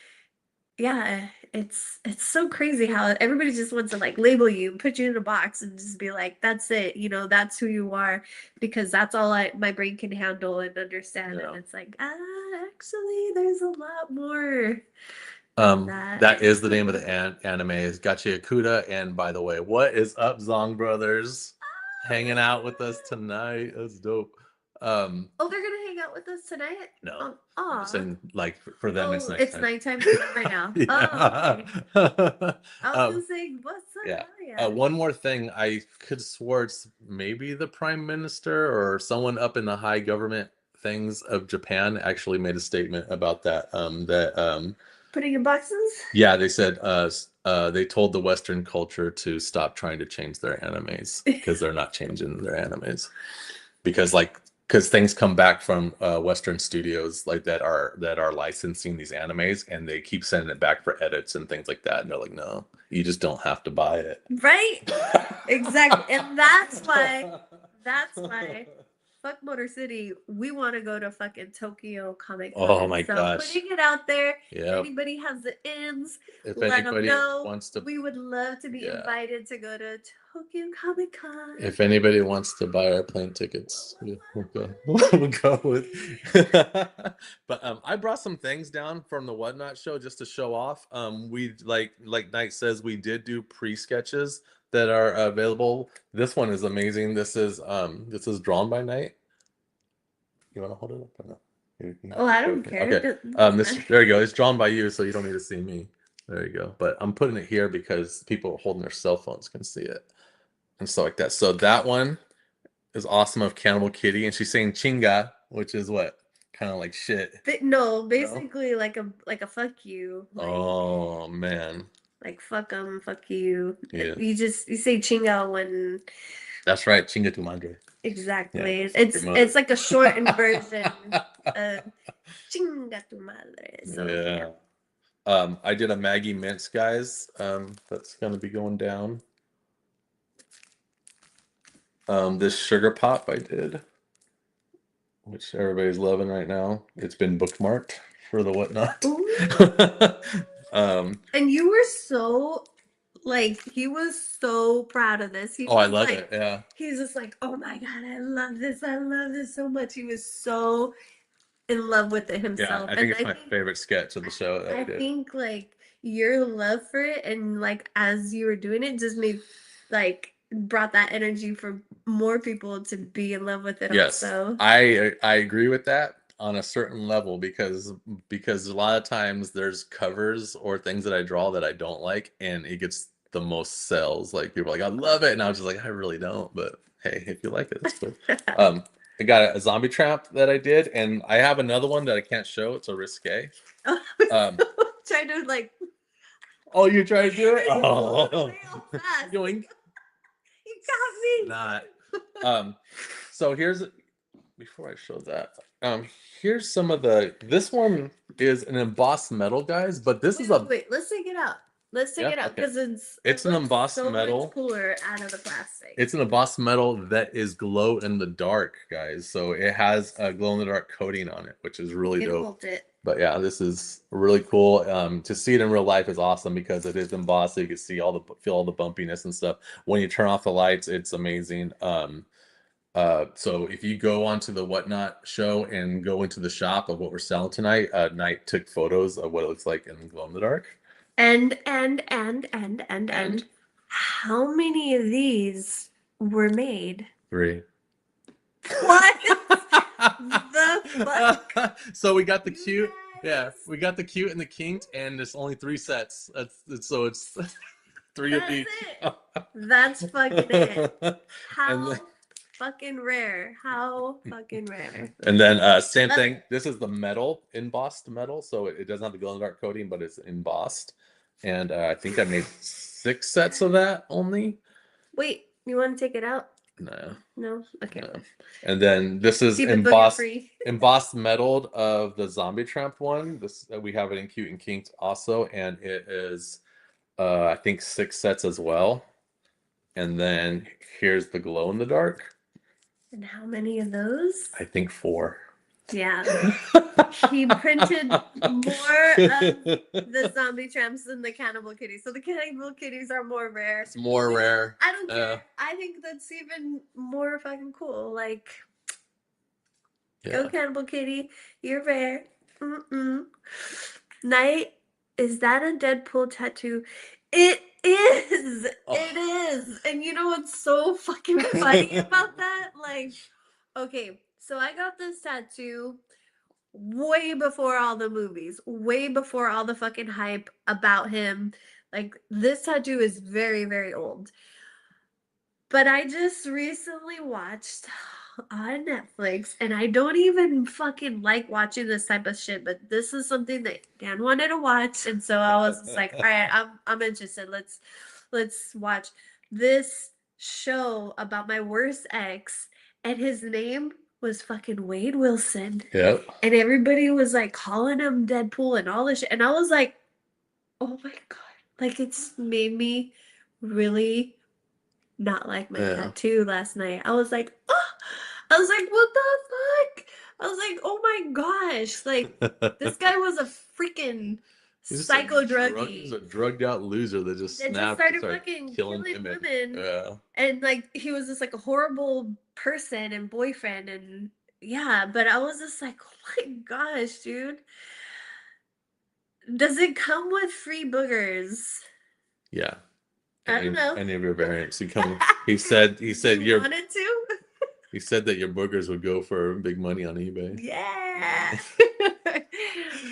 yeah, it's so crazy how everybody just wants to like label you, put you in a box, and just be like, that's it, that's who you are, because that's all my brain can handle and understand. And Yeah. it's like, actually, there's a lot more than that. That is the name of the anime, is Gachi Akuda. And by the way, what is up, Zong Brothers? Hanging out with us tonight. That's dope. Um, Oh, they're gonna hang out with us tonight? no, I'm just Aw. saying, like, for them, it's Oh, it's nighttime. nighttime for them right now. Oh, Yeah. okay. I was um, gonna say, what's up? yeah. Hell yeah. One more thing, I could swore it's maybe the prime minister or someone up in the high government things of Japan actually made a statement about that. Putting in boxes? Yeah, they said they told the Western culture to stop trying to change their animes because they're not changing their animes, because things come back from Western studios like that are licensing these animes, and they keep sending it back for edits and things like that, and they're like, no, you just don't have to buy it. Right? Exactly. And that's why, fuck Motor City. We want to go to fucking Tokyo Comic Oh Con. my So gosh. putting it out there, if Yep. anybody has the ins, If let them anybody know. wants to, We would love to be yeah. invited to go to Tokyo Comic Con. If anybody wants to buy our plane tickets, we'll go. We'll go with. But I brought some things down from the Whatnot show just to show off. We like Knight says we did do pre-sketches that are available. This one is amazing. This is drawn by Knight. You want to hold it up or no? Oh, I don't care. Okay. This there you go. It's drawn by you, so you don't need to see me. There you go. But I'm putting it here because people holding their cell phones can see it and stuff like that. So that one is awesome of Cannibal Kitty, and she's saying chinga, which is what? Kind of like shit. No, basically like a fuck you. Oh man. Like fuck them, fuck you. Yeah. You say chinga when. That's right, chinga tu madre. Exactly. Yeah, it's like a shortened version of chinga tu madre. So yeah. I did a Maggie Mints, guys. That's gonna be going down. This sugar pop I did, which everybody's loving right now. It's been bookmarked for the Whatnot. And you were so he was so proud of this. I love it. Yeah. He's just like, oh my God, I love this. I love this so much. He was so in love with it himself. Yeah, I think it's my favorite sketch of the show that I did. think your love for it and as you were doing it just made brought that energy for more people to be in love with it. Yes, also. I agree with that on a certain level because a lot of times there's covers or things that I draw that I don't like, and it gets the most sales. Like people are like, I love it, and I was just like, I really don't, but hey, if you like it, it's good. I got a zombie trap that I did, and I have another one that I can't show. It's a risque. Trying to Oh, you trying to do it? Oh, Yoink. You got me. Not. So here's before I show that. Here's some of this one is an embossed metal, guys, but this is wait, let's take it out. Let's take it out because it's an embossed so metal. Much cooler out of the plastic. It's an embossed metal that is glow in the dark, guys. So it has a glow in the dark coating on it, which is really dope. But yeah, this is really cool. To see it in real life is awesome because it is embossed, so you can see feel all the bumpiness and stuff. When you turn off the lights, it's amazing. So if you go onto the Whatnot show and go into the shop of what we're selling tonight, Knight took photos of what it looks like in glow in the dark. And how many of these were made? 3. What the fuck? So we got the cute. Yeah, we got the cute and the kinked, and there's only 3 sets. So it's 3 of each. That's fucking it. How fucking rare. How fucking rare. And then same thing. This is the metal, embossed metal, so it doesn't have the glow in the dark coating, but it's embossed. And I think I made 6 sets of that only. Wait, you want to take it out? No. No? Okay. No. And then this is embossed metal of the zombie tramp one. We have it in cute and kinked also, and it is I think 6 sets as well. And then here's the glow in the dark. And how many of those? I think 4. Yeah. He printed more of the zombie tramps than the cannibal kitties. So the cannibal kitties are more rare. It's more rare. I don't care. I think that's even more fucking cool. Go cannibal kitty. You're rare. Knight, is that a Deadpool tattoo? It is. Oh. It is. And you know what's so fucking funny about that? Okay, so I got this tattoo way before all the movies, way before all the fucking hype about him. This tattoo is very, very old. But I just recently watched on Netflix, and I don't even fucking like watching this type of shit, but this is something that Dan wanted to watch, and so I was just like, all right, I'm interested. Let's watch this show about my worst ex, and his name was fucking Wade Wilson. Yep. And everybody was calling him Deadpool and all this shit, and I was like, oh my God, it's made me really not like my tattoo last night. I was like, oh, what the fuck? I was like, oh my gosh, this guy was a freaking psycho He's druggie a drugged out loser that just that just snapped and started started fucking killing killing women. women. Yeah. And like he was just like a horrible person and boyfriend and yeah, but I was just like, oh my gosh, dude. Does it come with free boogers? Yeah. I don't know. Any of your variants. He Do said you your want it to? he said that your boogers would go for big money on eBay. Yeah.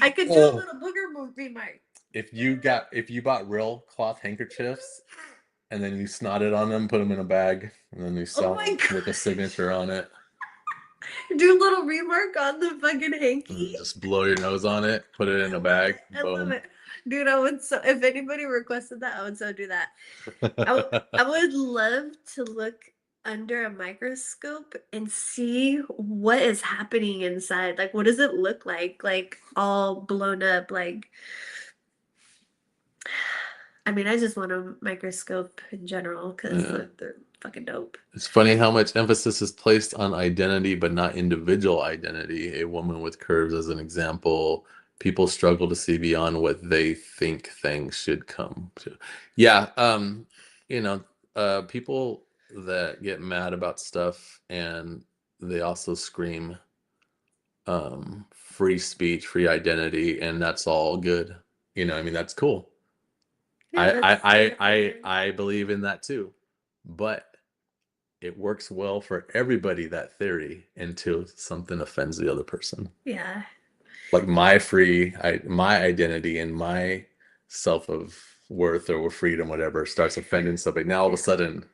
I could do a Oh, little booger movie, Mark. if you bought real cloth handkerchiefs and then you snotted on them, put them in a bag, and then you Oh sell my them with a god. signature on it, Do a little remark on the fucking and hanky. just blow your nose on it, put it in I a love bag, it. I love boom. it. Dude, I would so if anybody requested that, I would so do that. I would love to look under a microscope and see what is happening inside. Like, what does it look like? Like, all blown up. Like, I mean, I just want a microscope in general because Yeah. they're fucking dope. It's funny how much emphasis is placed on identity, but not individual identity. A woman with curves, as an example, people struggle to see beyond what they think things should come to. Yeah, you know, people that get mad about stuff and they also scream free speech, free identity, and that's all good. I mean, that's cool. Yeah, that's their opinion. I believe in that too. But it works well for everybody, that theory, until something offends the other person. Yeah. Like my identity and my self of worth or freedom, whatever, starts offending somebody. Now all of a Yeah. sudden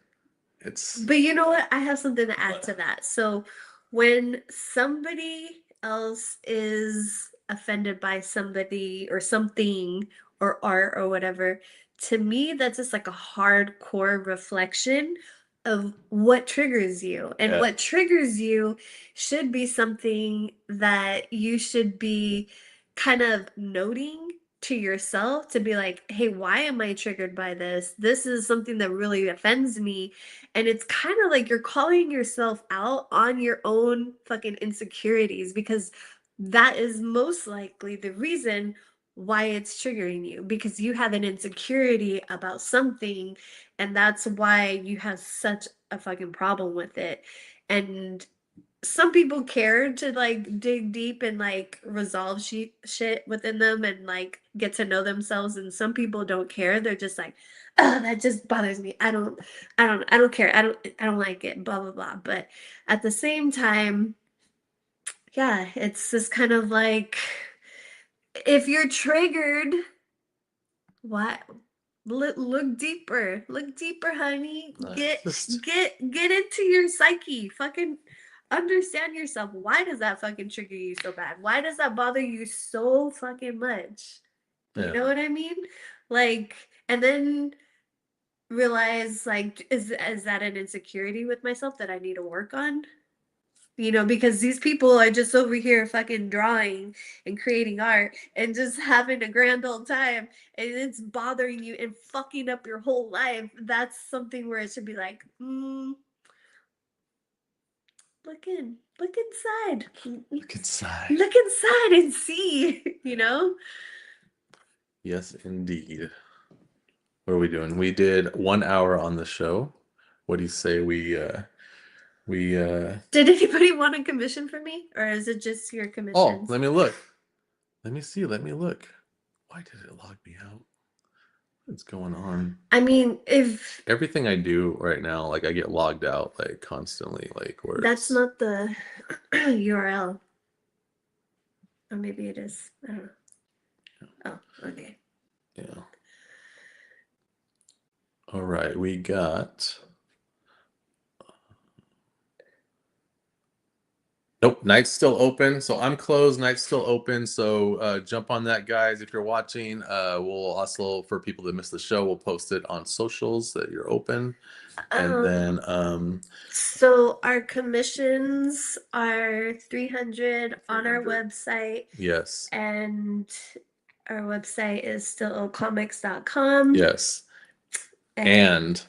it's But you know what? I have something to add to that. So when somebody else is offended by somebody or something or art or whatever, to me, that's just like a hardcore reflection of what triggers you. And yeah, what triggers you should be something that you should be kind of noting to yourself to be like, hey, why am I triggered by this? This is something that really offends me, and it's kind of like you're calling yourself out on your own fucking insecurities because that is most likely the reason why it's triggering you because you have an insecurity about something and that's why you have such a fucking problem with it. And some people care to like dig deep and like resolve shit within them and like get to know themselves, and some people don't care. They're just like, oh, that just bothers me. I don't care. I don't like it, blah blah blah. But at the same time, yeah, it's just kind of like if you're triggered, what? Look deeper, honey. just Get into your psyche. Fucking understand yourself. Why does that fucking trigger you so bad? Why does that bother you so fucking much? You yeah. know what I mean? Like, and then realize like, is that an insecurity with myself that I need to work on? Because these people are just over here fucking drawing and creating art and just having a grand old time, and it's bothering you and fucking up your whole life. That's something where it should be like, look inside, Look inside. look inside and see, you know? Yes, indeed. What are we doing? We did 1 hour on the show. What do you say we Did anybody want a commission for me, or is it just your oh, commissions? let me look. Let me see. Let me look. Why did it log me out? What's going on? I mean, if Everything I do right now, like I get logged out like constantly, like where that's it's not the URL, or maybe it is. I don't know. Oh, okay. yeah. All right, we got nope, night's still open. So I'm closed, night's still open. So jump on that, guys. If you're watching, we'll also, for people that missed the show, we'll post it on socials that you're open. And then So our commissions are 300 on our 300. website, Yes. and our website is stillcomics.com. Yes. And And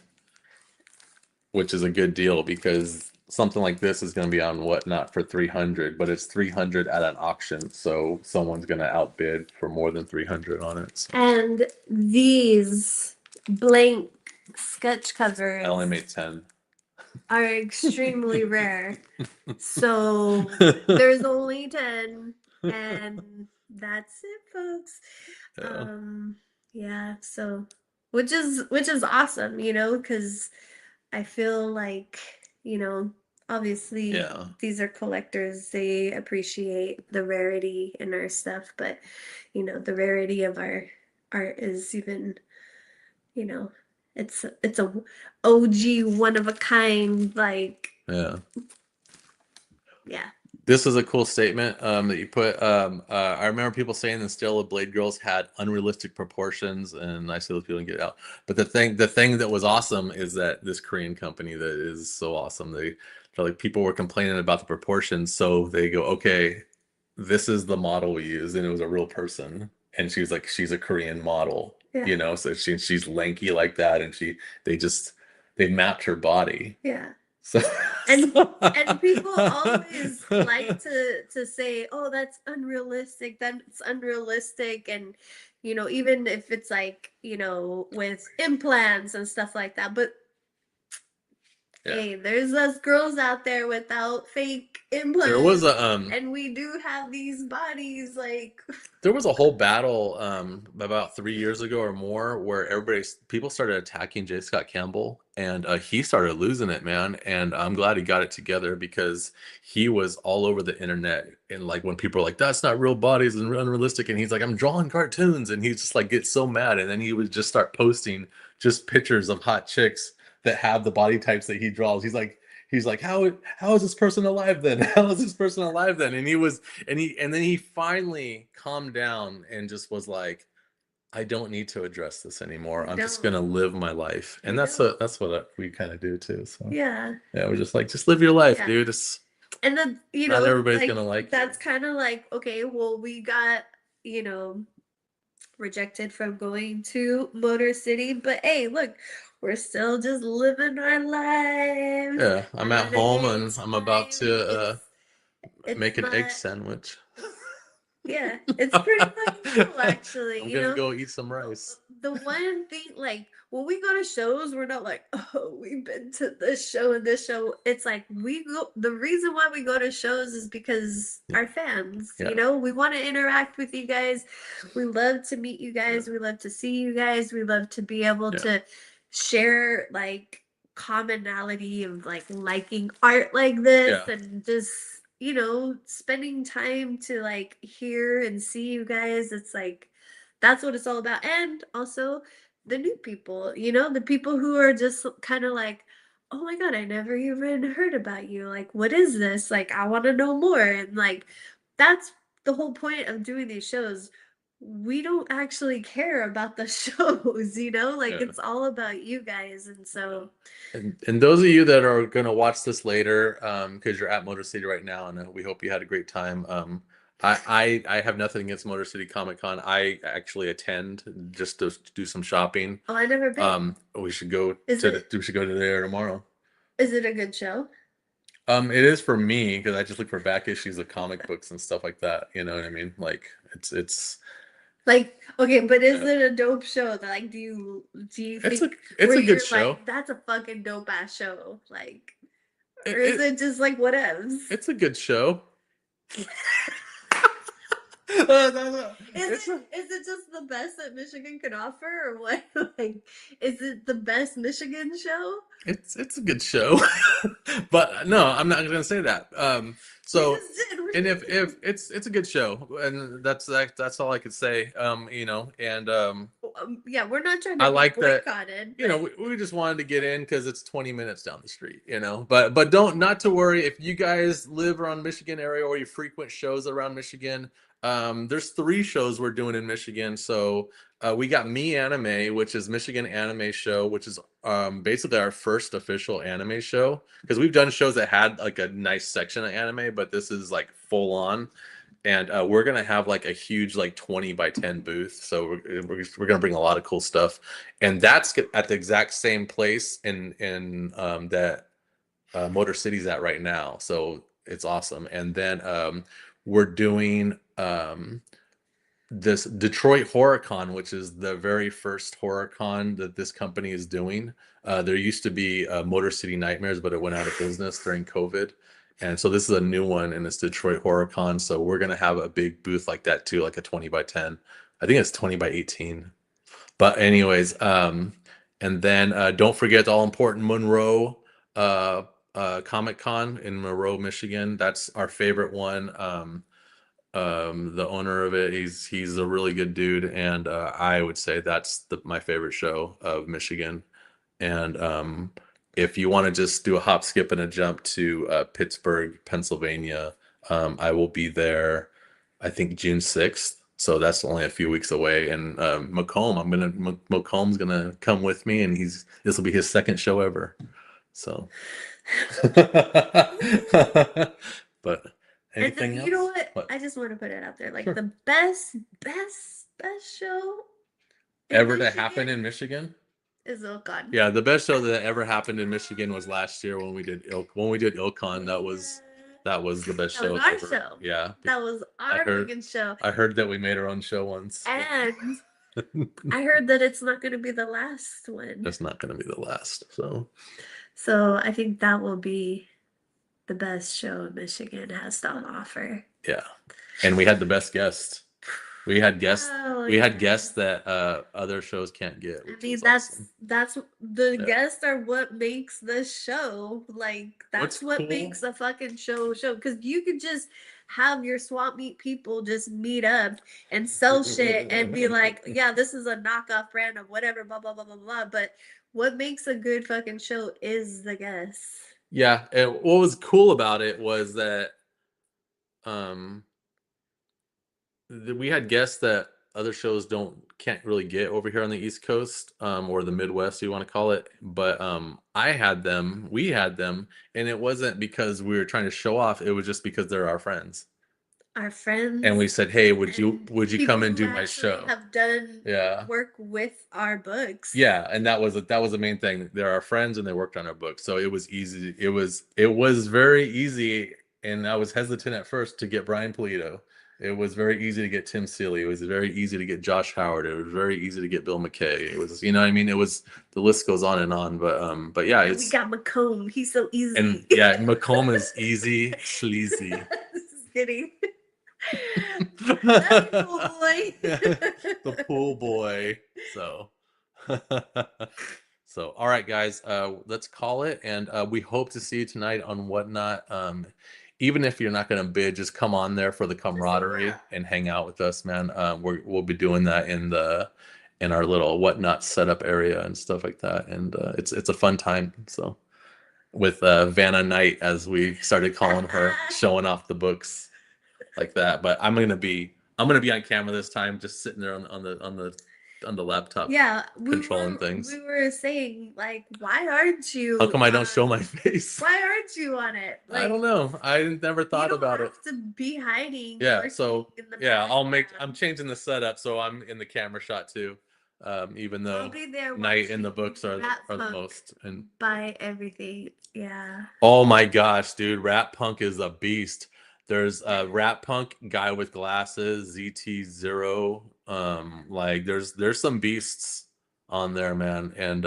which is a good deal because something like this is going to be on Whatnot for 300, but it's 300 at an auction, so someone's going to outbid for more than 300 on it. So And these blank sketch I only covers made 10. are extremely rare. So there's only 10, and that's it, folks. Yeah. Um, yeah, so which is awesome, because I feel like, you know, obviously Yeah. these are collectors. They appreciate the rarity in our stuff, but the rarity of our art is even, you know, it's a OG one of a kind, like, Yeah. yeah. This is a cool statement that you put. I remember people saying the Still of Blade Girls had unrealistic proportions, and I see those people get it out. But the thing that was awesome is that this Korean company that is so awesome, they're like people were complaining about the proportions, so they go, okay, this is the model we use, and it was a real person, and she's like, she's a Korean model, Yeah. so she's lanky like that, and they mapped her body, Yeah. so. And people always like to say, "Oh, that's unrealistic. That's unrealistic." And even if it's like, with implants and stuff like that. But Yeah. hey, there's us girls out there without fake There was implants, a and we do have these bodies like there was a whole battle about 3 years ago or more where people started attacking J. Scott Campbell, and he started losing it, man. And I'm glad he got it together because he was all over the internet, and like when people are like, "That's not real bodies and unrealistic," and he's like, "I'm drawing cartoons," and he just like gets so mad, and then he would just start posting just pictures of hot chicks that have the body types that he draws. He's like, how is this person alive then? How is this person alive then? And then he finally calmed down and just was like, I don't need to address this anymore. we I'm just don't, gonna live my life. we And that's don't. what that's what we kind of do too. So Yeah, yeah, we're just like, just live your life, yeah. dude. It's And then, not everybody's like gonna like you. that's kind of like, okay, well, we got, you know, rejected from going to Motor City, but hey, look, we're still just living our lives. Yeah, I'm at Another home day, and it's I'm about fine. to It's make an egg not, sandwich. yeah, it's pretty fucking cool, actually. I'm gonna go eat some The, rice. the one thing, like, when we go to shows, we're not like, oh, we've been to this show and this show. It's like the reason why we go to shows is because Yeah, our fans, yeah, we want to interact with you guys. We love to meet you yeah, guys. We love to see you guys. We love to be able yeah, to share, like, commonality of like liking art like this yeah. and just spending time to like hear and see you guys. It's like that's what it's all about. And also the new people, the people who are just kind of like, oh my god, I never even heard about you, like, what is this, like, I want to know more. And like that's the whole point of doing these shows. We don't actually care about the shows, like Yeah. it's all about you guys. And so And those of you that are going to watch this later, because you're at Motor City right now, and we hope you had a great time. I have nothing against Motor City Comic Con. I actually attend just to do some shopping. oh, I never been. Is We should go to there tomorrow. it a good show? It is for me because I just look for back issues of comic books and stuff like that. You know what I mean? Like it's Like, okay, but is uh, it a dope show? That, like, do you it's a think it's where a good you're show. like, that's a fucking dope ass show, like, or It, is it it just like whatevs? it's a good show. Is It's it a is it just the best that Michigan can offer, or what? Like, is it the best Michigan show? it's a good show, but no, I'm not gonna say that. We So, just did. and if it's a good show, and that's all I could say. And Yeah, we're not trying to I be like that. boycotted, but We just wanted to get in because it's 20 minutes down the street. But don't not to worry if you guys live around Michigan area or you frequent shows around Michigan. There's 3 shows we're doing in Michigan. So we got Me Anime, which is Michigan Anime Show, which is basically our first official anime show because we've done shows that had like a nice section of anime, but this is like full on. And we're gonna have like a huge like 20 by 10 booth, so we're gonna bring a lot of cool stuff, and that's at the exact same place in that Motor City's at right now. So it's awesome. And then we're doing this Detroit HorrorCon, which is the very first HorrorCon that this company is doing. There used to be Motor City Nightmares, but it went out of business during COVID. And so this is a new one, and it's Detroit HorrorCon. So we're gonna have a big booth like that too, like a 20 by 10. I think it's 20 by 18. But anyways, and then don't forget the all important Monroe uh, Comic Con in Monroe, Michigan. That's our favorite one. The owner of it, he's a really good dude, and I would say that's my favorite show of Michigan. And if you want to just do a hop, skip, and a jump to Pittsburgh, Pennsylvania, I will be there. I think June 6th. So that's only a few weeks away. And Macomb, Macomb's gonna come with me, and this will be his second show ever. So, but And then, anything you know else? what? What? I just want to put it out there. Like Sure. the best show in Ever to happen Michigan in Michigan? is Ilkan. Yeah, the best show that ever happened in Michigan was last year when we did Ilcon. That was the best That was show our ever. show. Yeah, That was I our heard freaking show. I heard that we made our own show once. And I heard that it's not going to be the last one. That's not going to be the last. So I think that will be the best show Michigan has to offer. Yeah, and we had the best guests. We had guests. Oh, We had yeah. guests that other shows can't get. I Which mean, was awesome. that's the Yeah. guests are what makes the show. Like that's What's what cool? makes a fucking show. Because you could just have your swap meet people just meet up and sell shit and be like, yeah, this is a knockoff brand of whatever, blah blah blah blah blah. But what makes a good fucking show is the guests. Yeah, and what was cool about it was that um we had guests that other shows can't really get over here on the East Coast, or the Midwest, you want to call it. But we had them, and it wasn't because we were trying to show off. It was just because they're our friends, Our friends and we said, "Hey, would you and come people and who do my actually show?" have done Yeah, work with our books. yeah, and that was the main thing. They're our friends, and they worked on our book, so it was easy. It was very easy, and I was hesitant at first to get Brian Polito. It was very easy to get Tim Seeley. It was very easy to get Josh Howard. It was very easy to get Bill McKay. It was, what I mean? It was, the list goes on and on. But yeah, And we got Macomb. He's so easy. and yeah, Macomb is easy, sleazy. Just kidding. That's a cool boy. The pool boy. So, so all right, guys, let's call it, and we hope to see you tonight on Whatnot. Even if you're not going to bid, just come on there for the camaraderie and hang out with us, man. We'll be doing that in our little Whatnot setup area and stuff like that, and it's a fun time. So with Vanna Knight, as we started calling her, showing off the books like that. But I'm gonna be on camera this time, just sitting there on the laptop. Yeah, controlling things. We were saying, like, why aren't you? How come I don't show my face? Why aren't you on it? Like, I don't know. I never thought you don't about it. have to be hiding. Yeah, so in the yeah, I'm background. changing the setup so I'm in the camera shot too. Even I'll though be there Night in the watching books are Rat the Punk most. And buy everything. Yeah. oh my gosh, dude, Rat Punk is a beast. There's a Rat Punk guy with glasses, ZT0. Like there's some beasts on there, man. And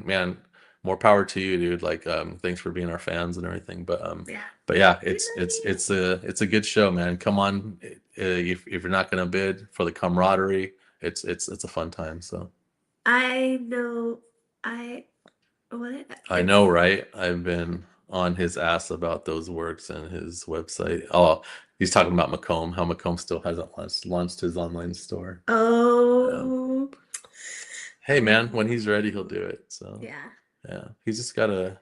man, more power to you, dude. Like thanks for being our fans and everything. Yeah. But yeah, it's a good show, man. Come on, if you're not gonna bid for the camaraderie, it's a fun time. So I know. What? I know, right? I've been on his ass about those works and his website. Oh, he's talking about Macomb, how Macomb still hasn't launched his online store. Oh. Hey, man, when he's ready, he'll do it. So Yeah. he's just gotta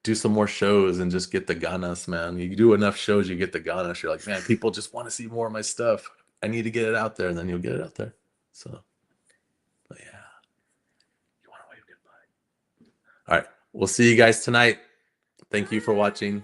do some more shows and just get the ganas, man. You do enough shows, you get the ganas. You're like, man, people just want to see more of my stuff. I need to get it out there, and then you'll get it out there. So, but yeah, you want to wave goodbye. All right, we'll see you guys tonight. Thank you for watching.